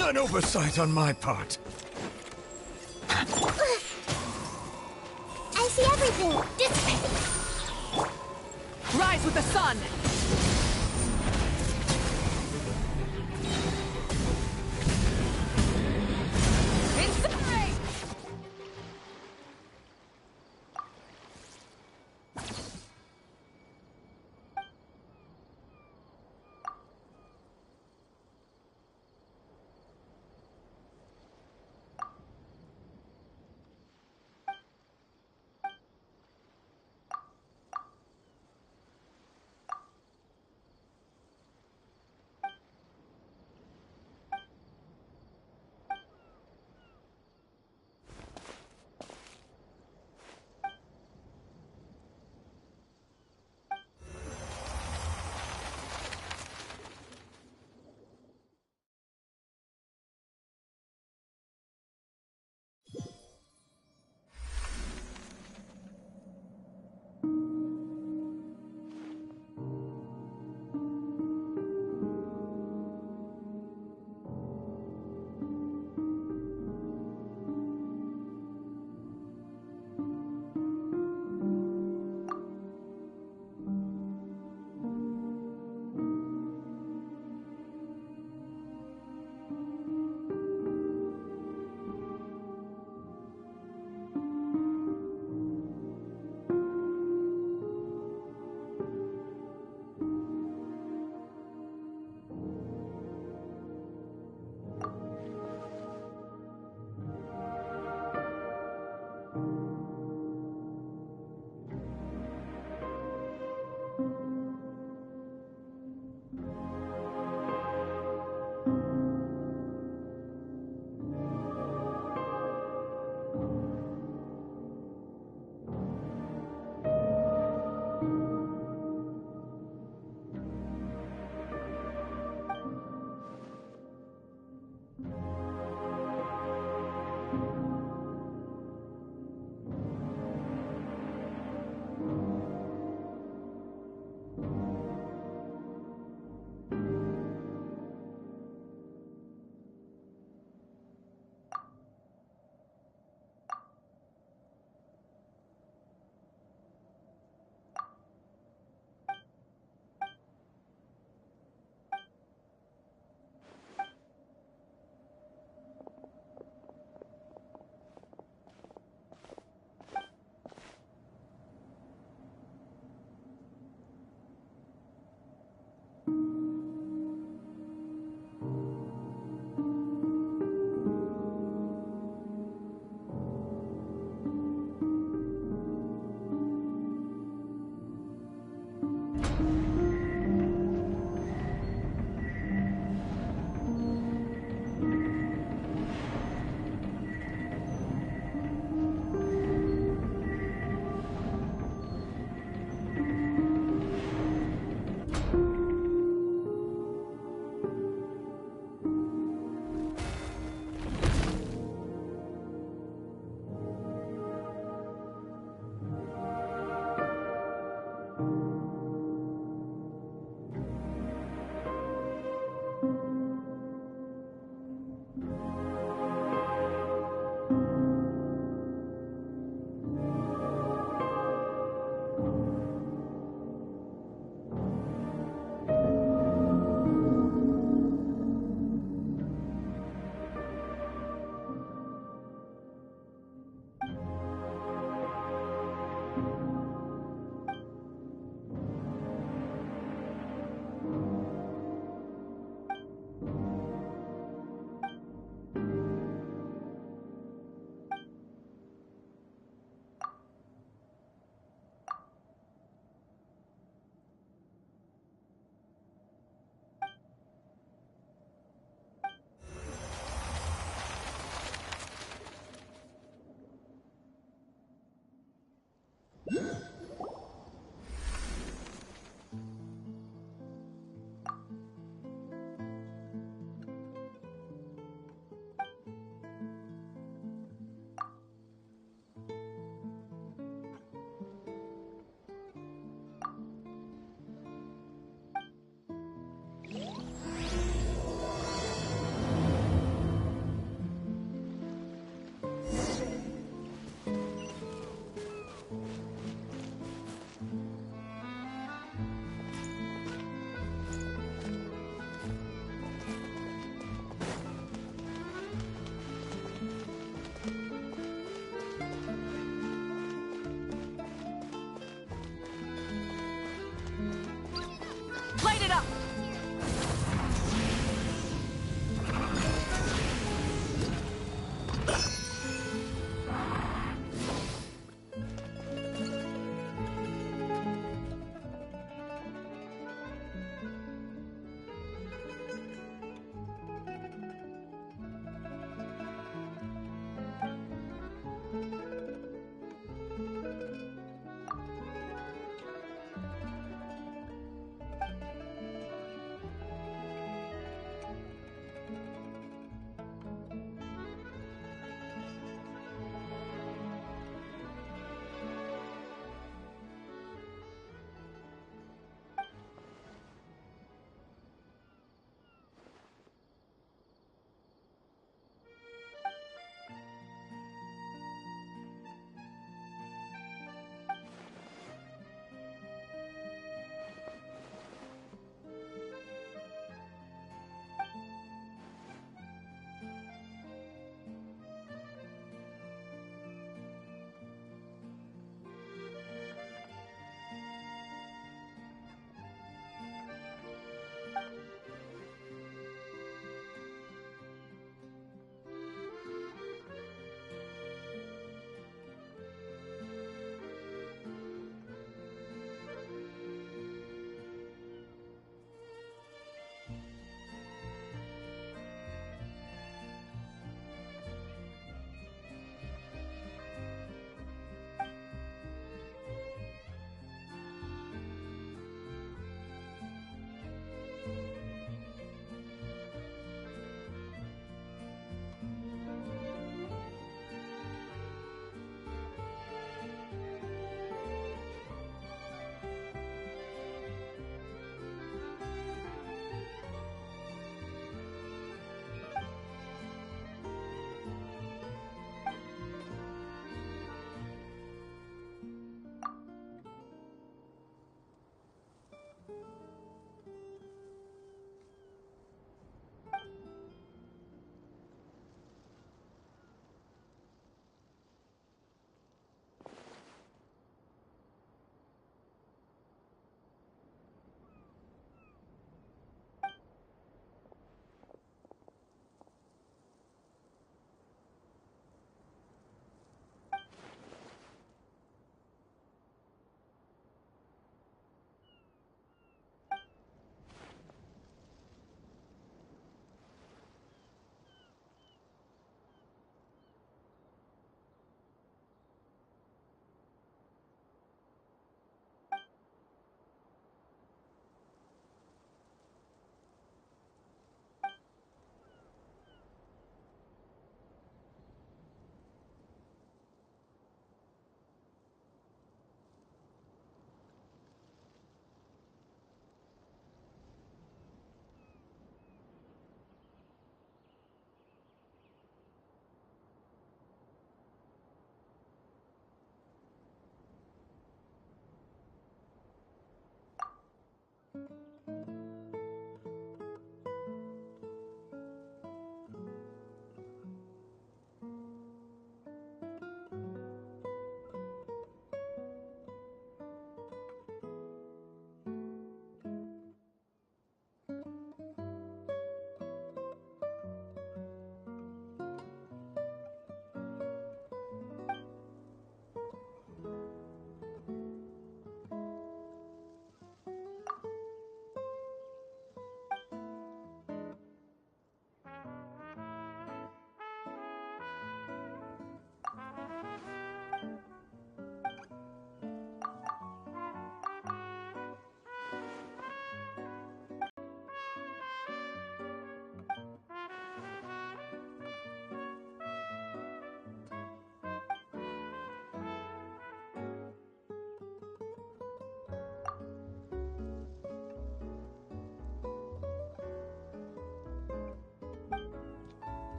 An oversight on my part. I see everything. Dissipate. Rise with the sun! Inside!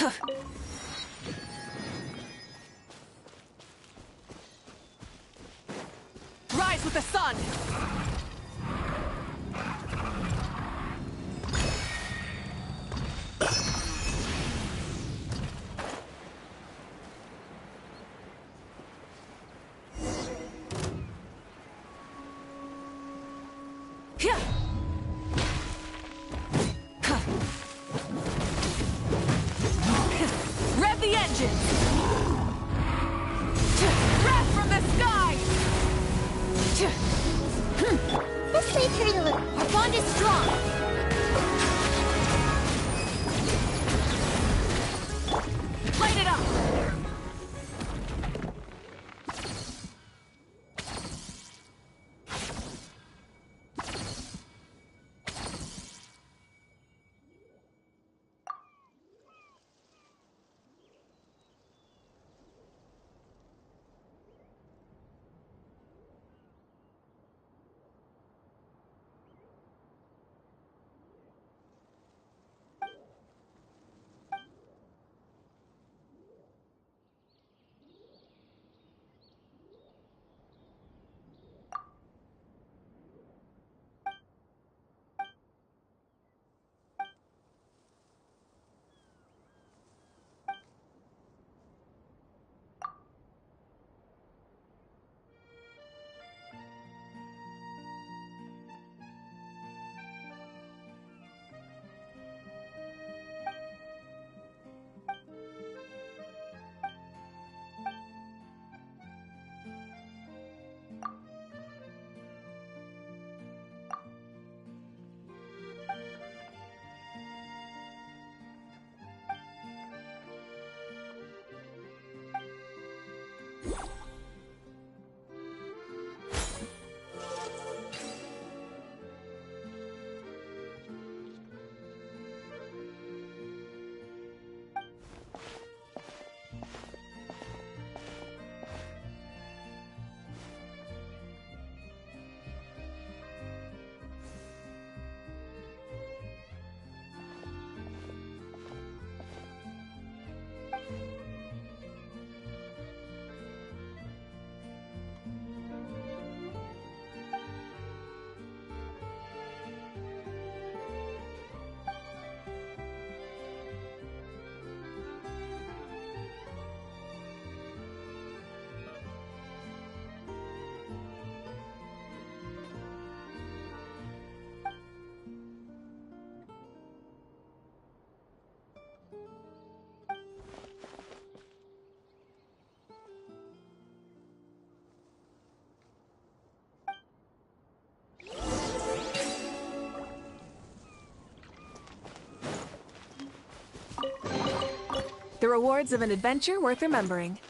Rise with the sun! Rev the engine! Breath from the sky! Let's retreat a little. Our bond is strong. Light it up! The rewards of an adventure worth remembering.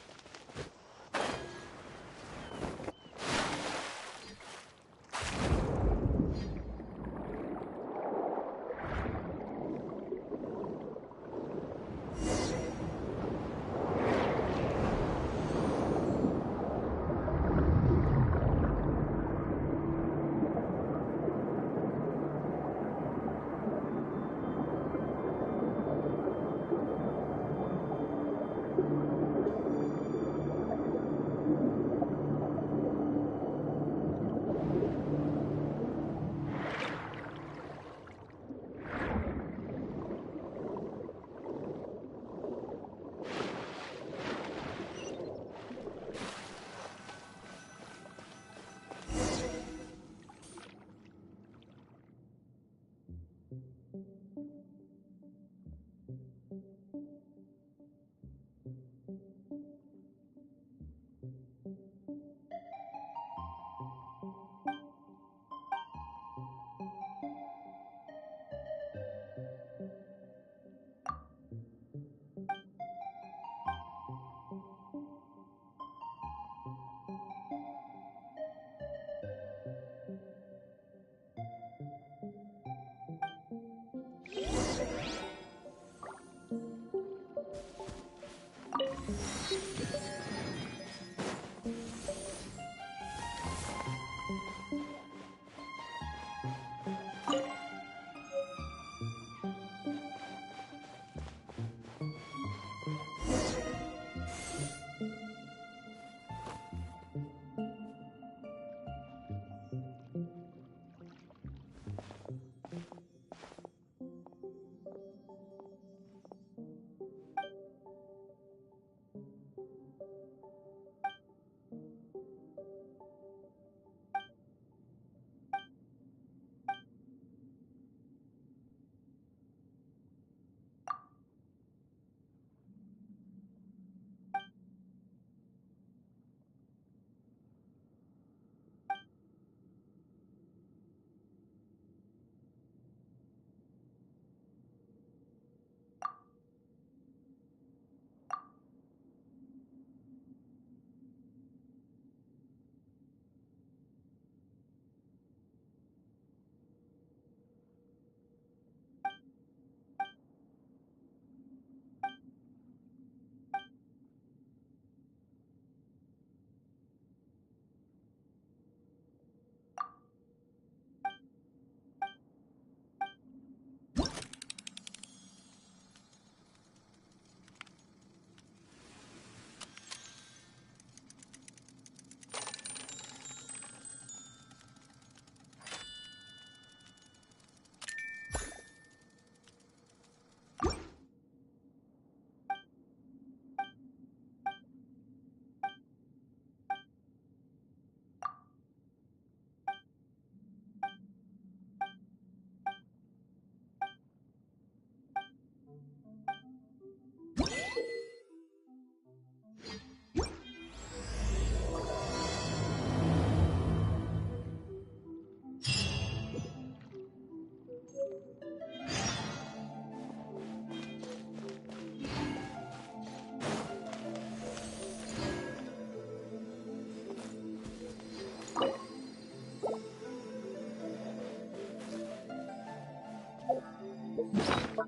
Light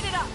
it up!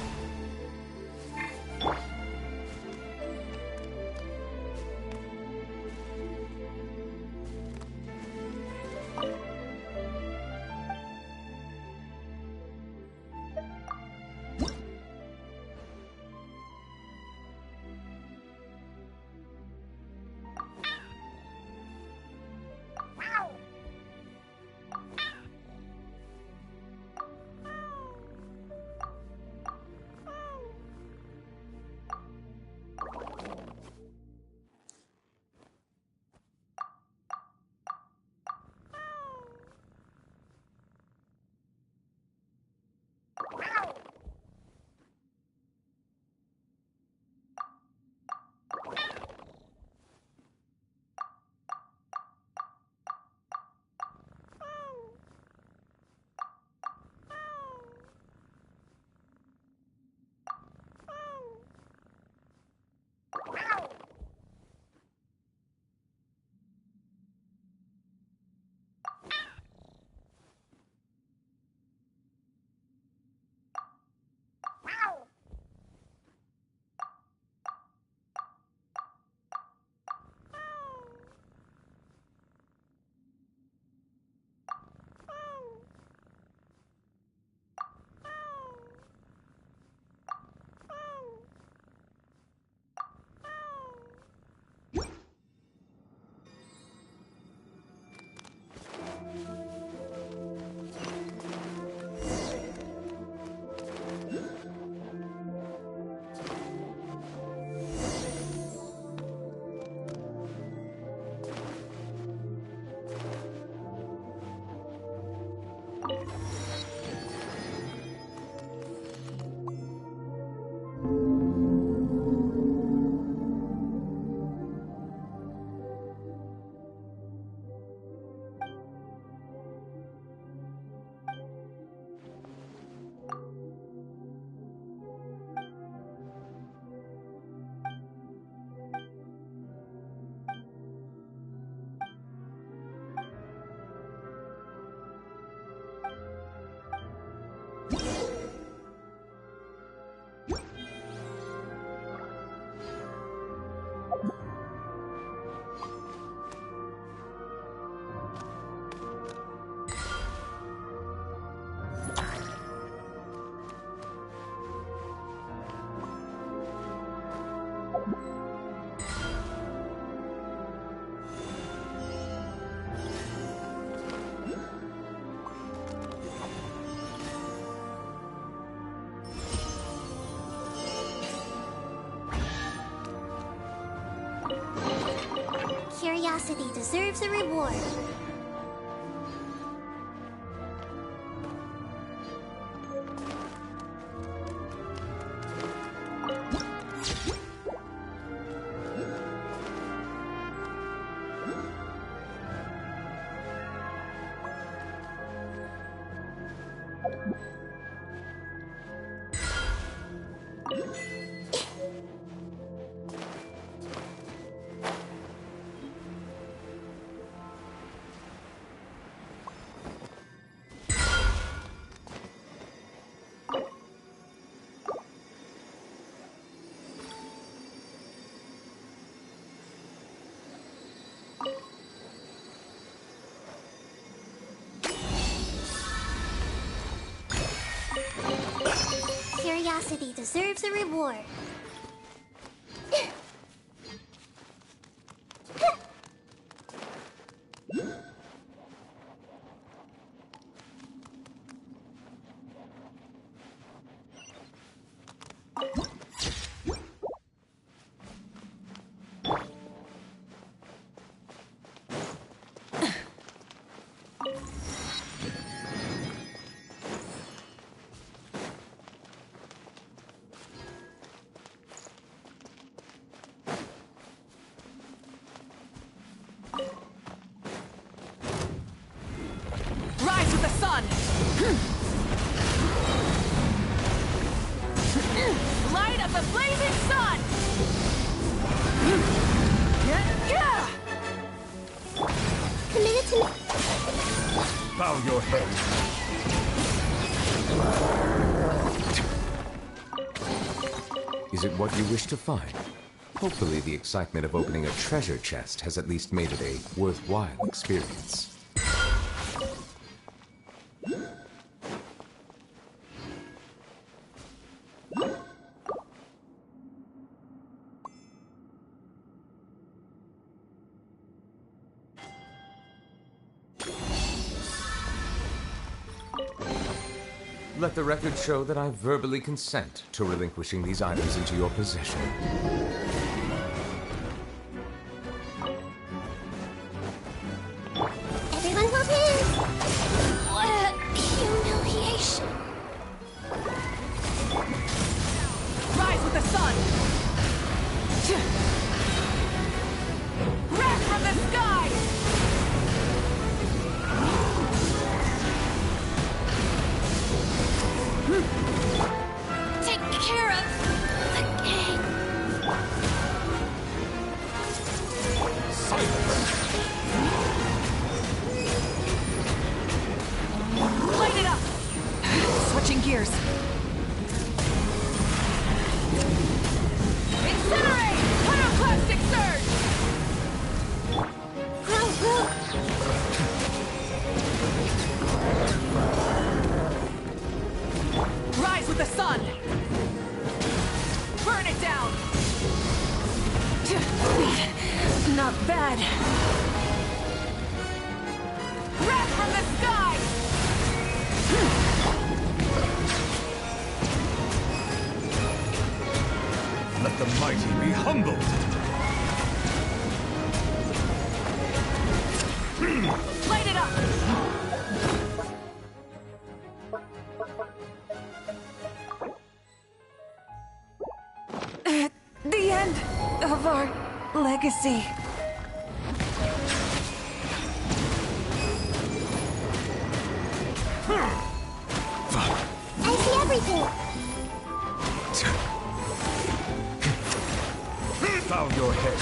Curiosity deserves a reward. Curiosity deserves a reward. Light of the blazing sun! Committed to... Bow your head. Is it what you wish to find? Hopefully the excitement of opening a treasure chest has at least made it a worthwhile experience. Let the record show that I verbally consent to relinquishing these items into your possession. Everyone hold hands! What a humiliation! Rise with the sun! Wrath from the sky! Take care of the gang. Light it up! Switching gears. Incinerate! Pyroclastic surge! Rise with the sun! Burn it down! Not bad. Wrath from the sky! Let the mighty be humbled. Light it up! The end of our legacy. I see everything! Bow your head.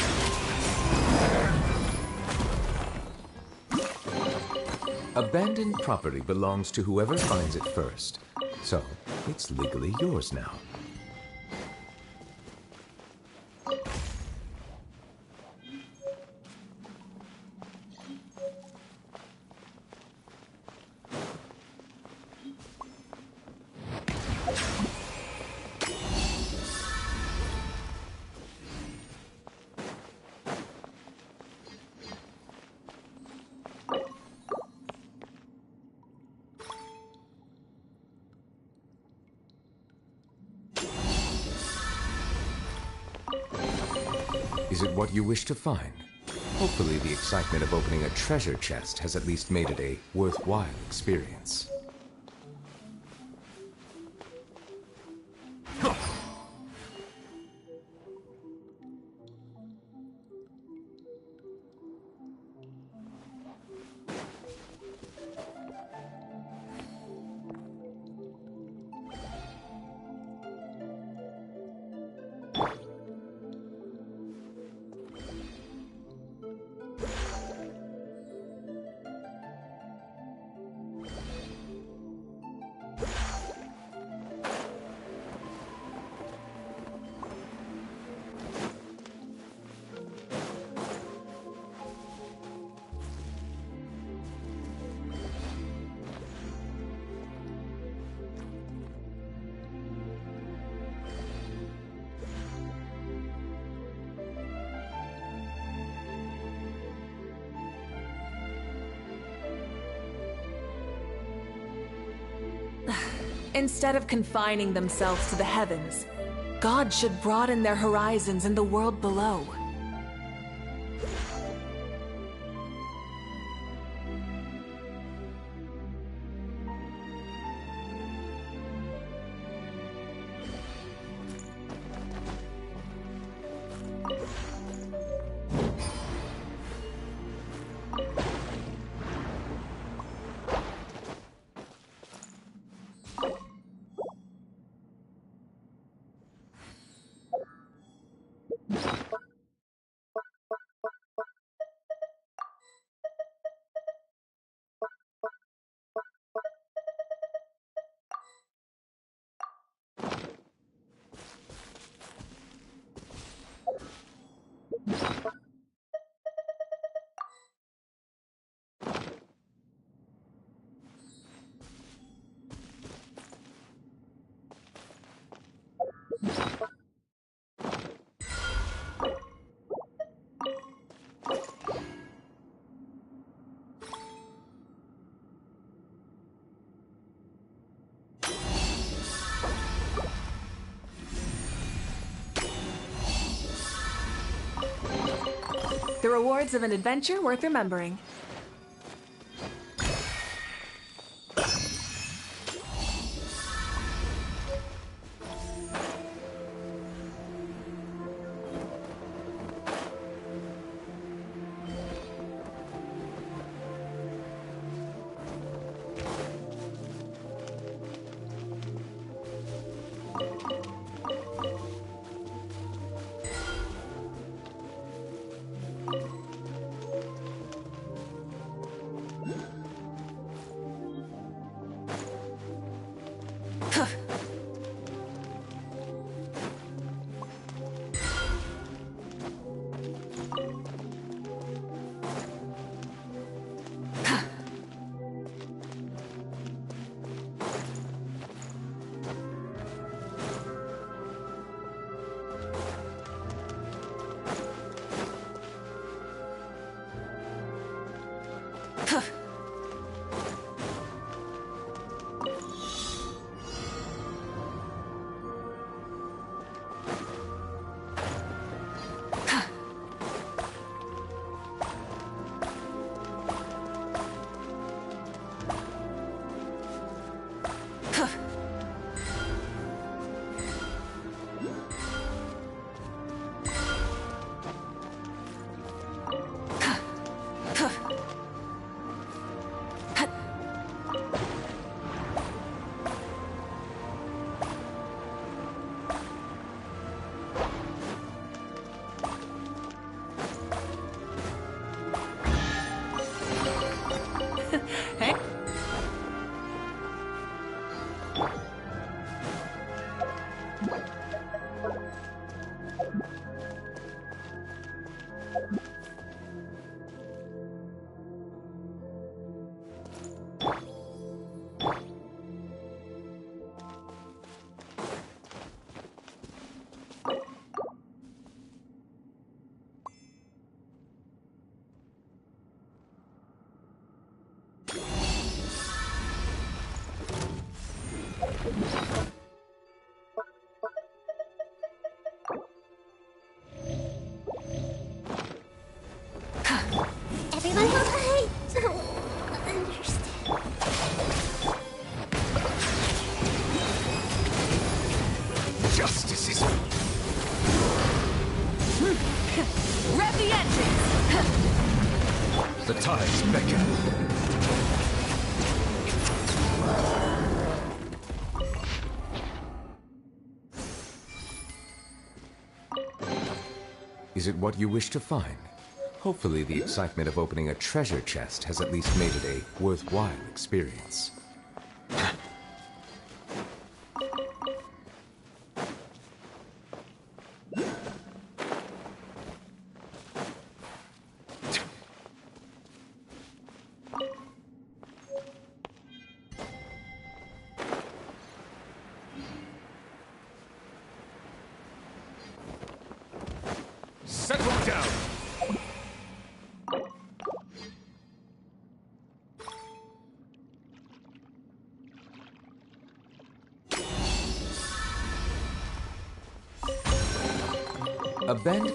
Abandoned property belongs to whoever finds it first. So, it's legally yours now. Is it what you wish to find? Hopefully the excitement of opening a treasure chest has at least made it a worthwhile experience. Instead of confining themselves to the heavens, God should broaden their horizons in the world below. The rewards of an adventure worth remembering. Everyone, I don't understand. Justice is... Rev the engines! The tides beckon. Is it what you wish to find? Hopefully the excitement of opening a treasure chest has at least made it a worthwhile experience. Settle down! A bend?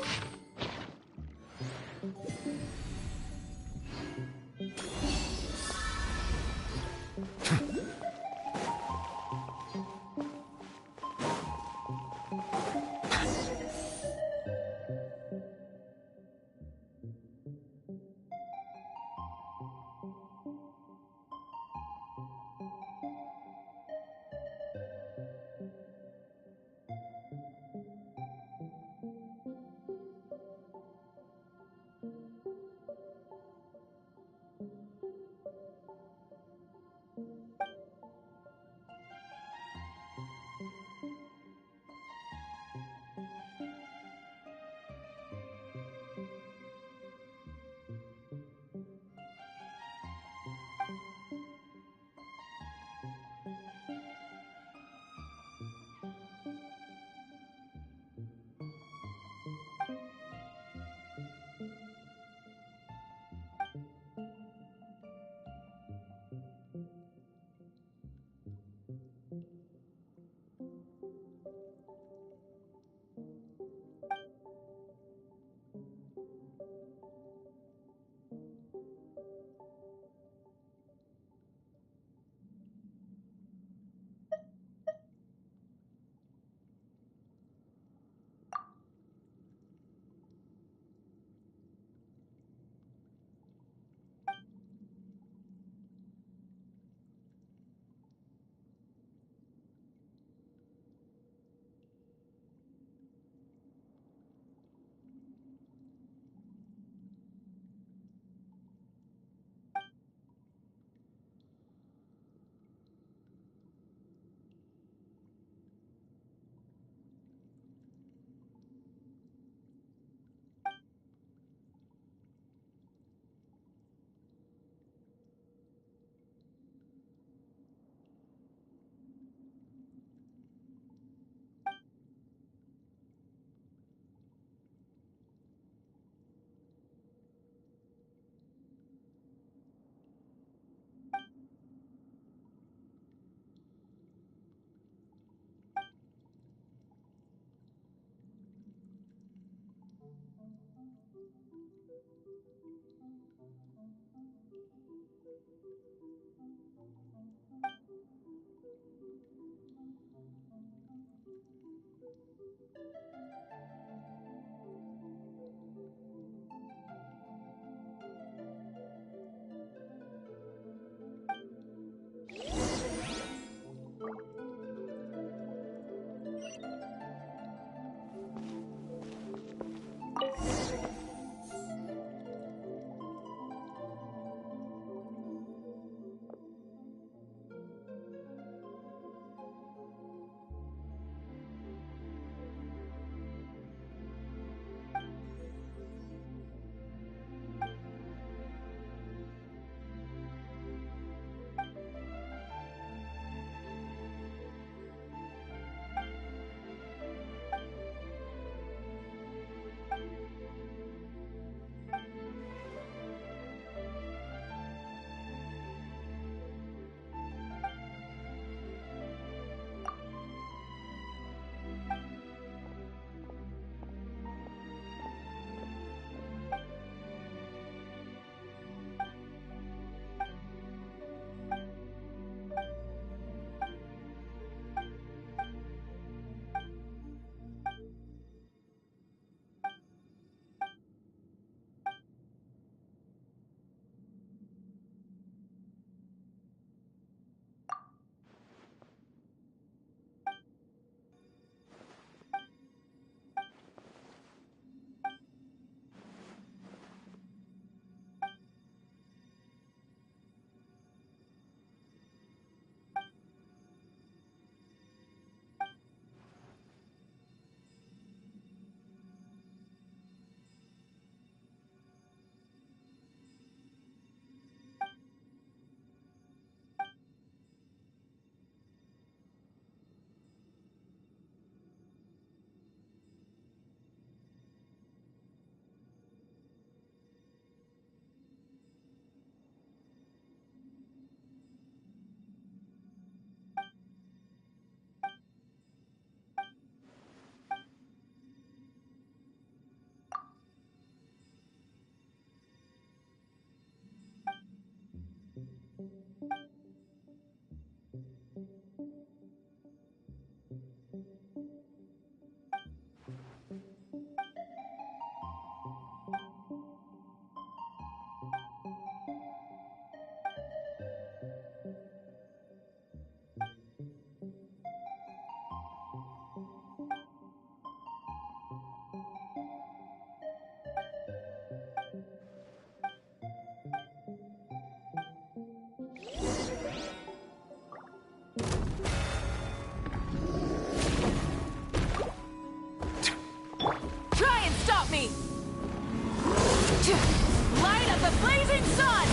Light of the blazing sun!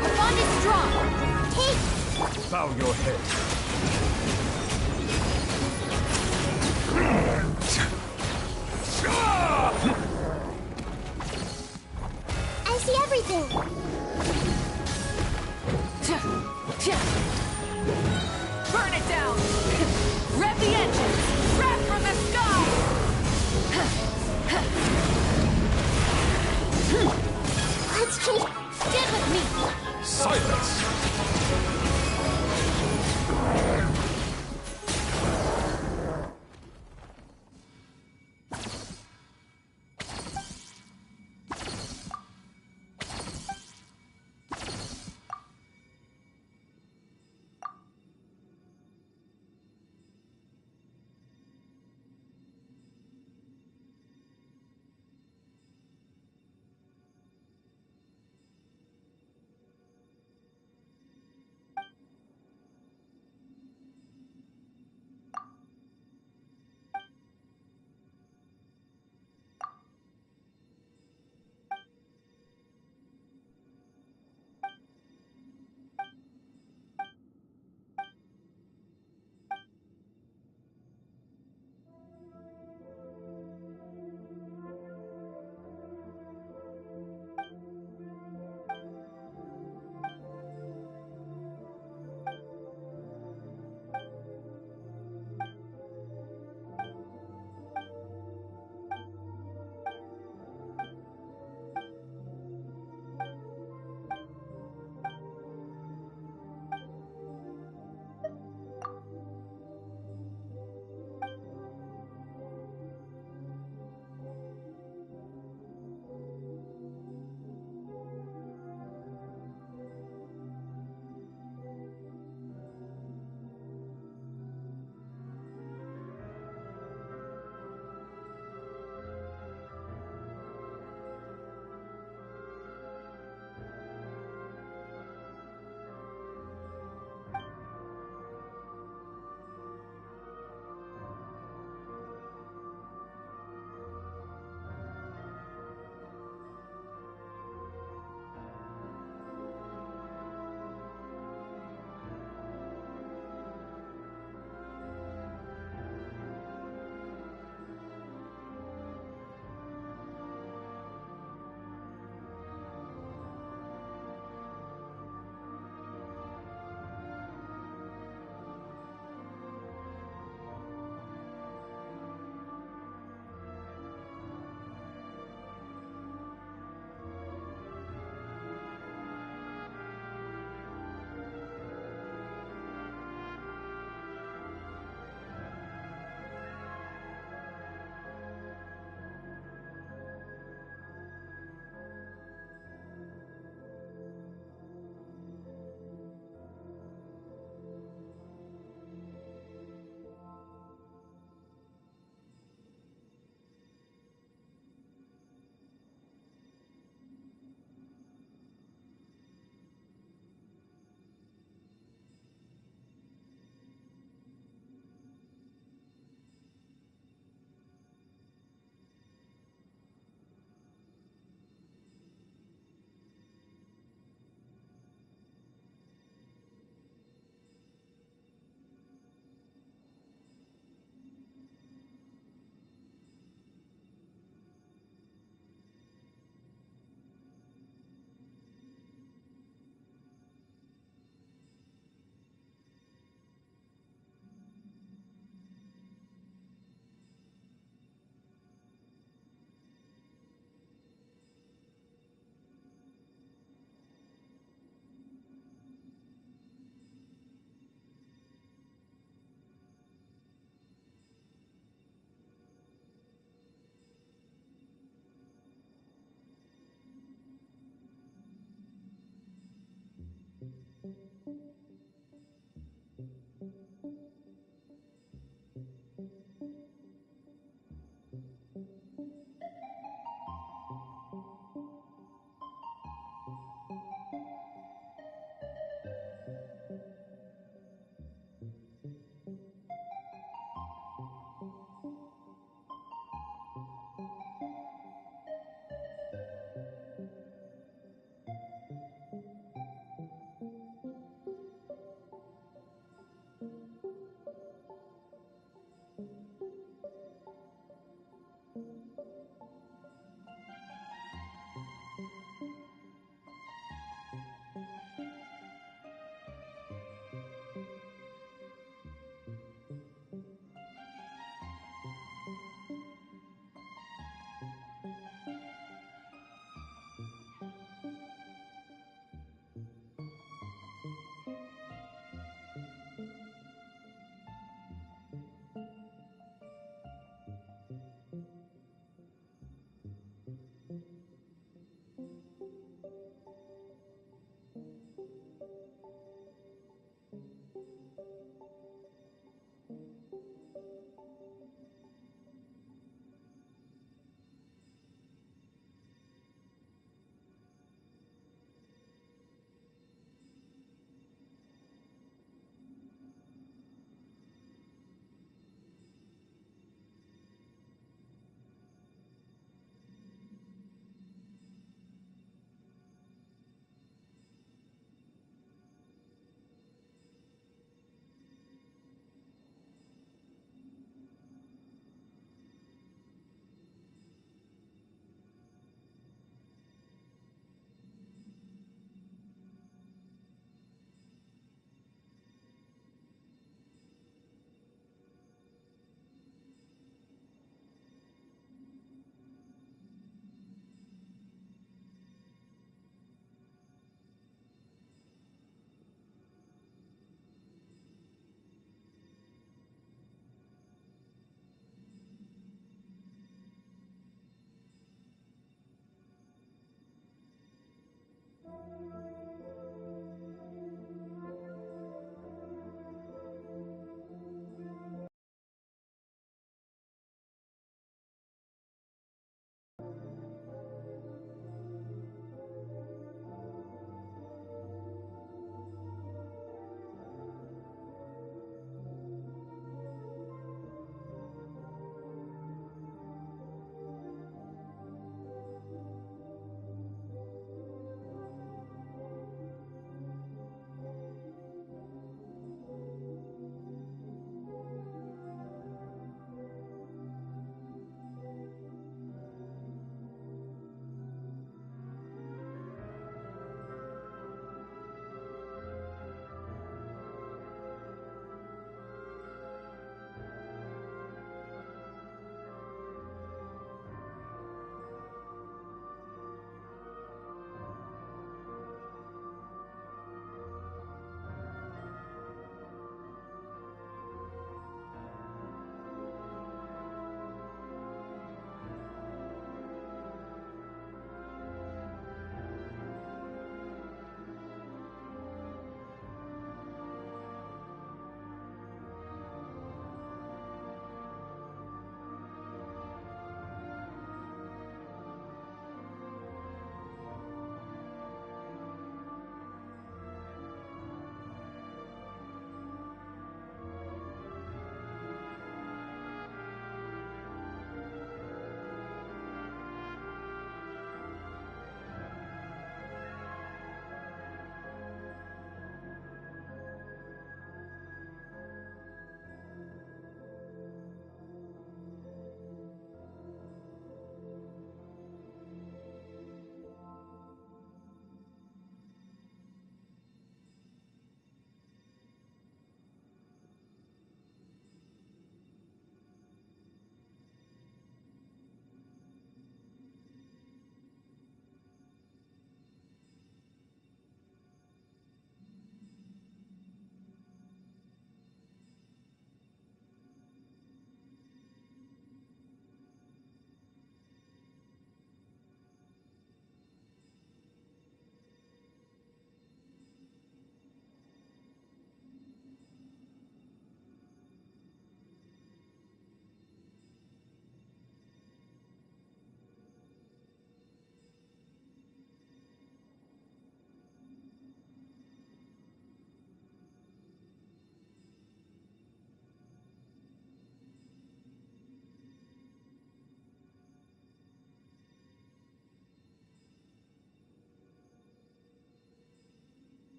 Our bond is strong. Take. Bow your head. I see everything. Burn it down! Rev the engines! Wrath from the sky! Let's change. Get with me. Silence!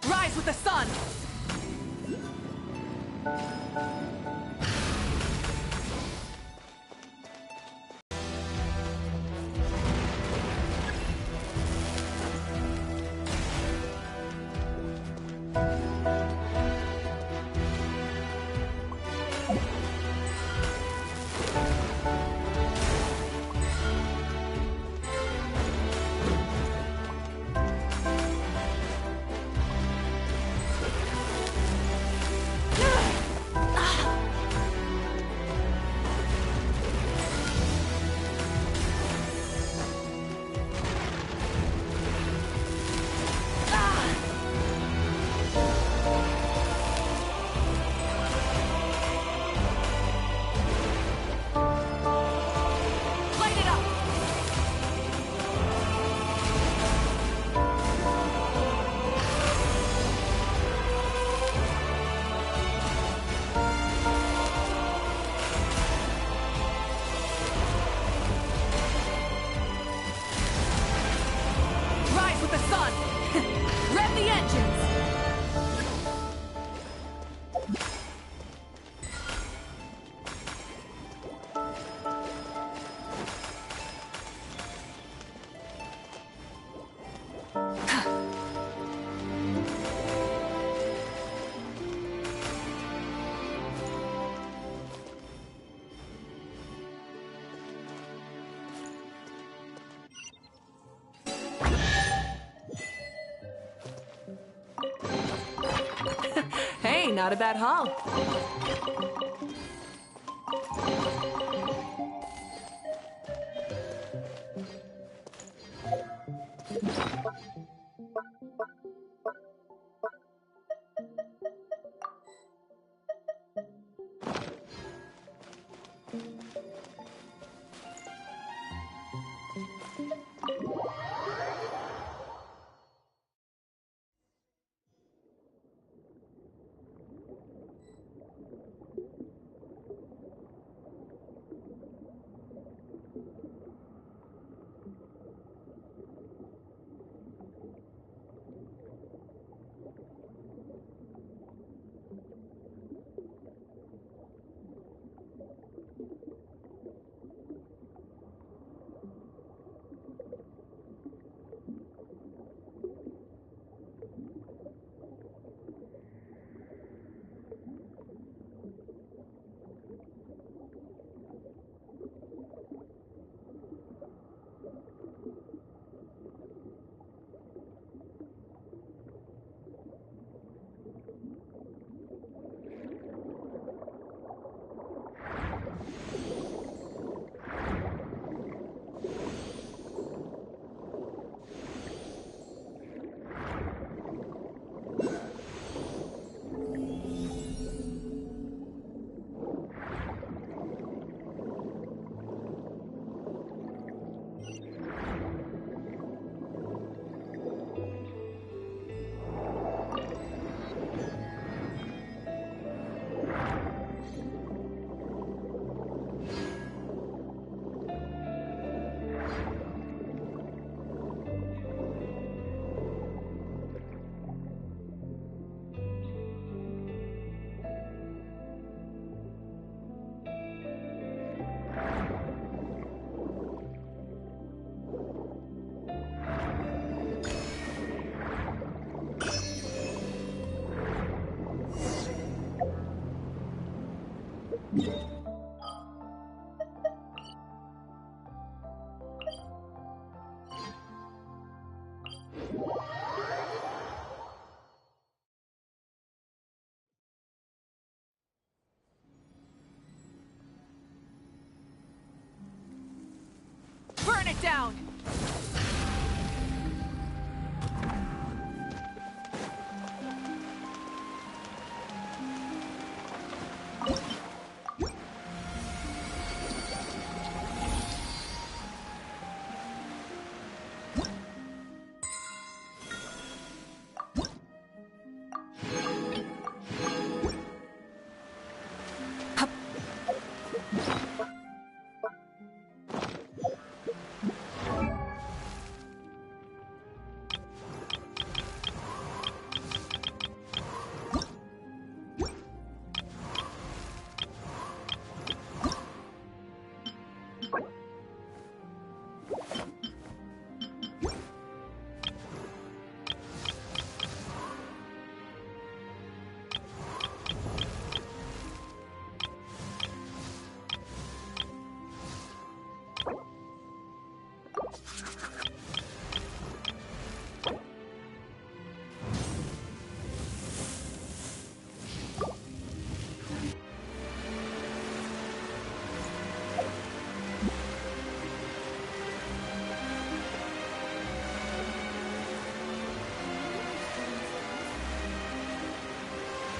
Rise with the sun! the engines! Hey, not a bad haul. Burn it down!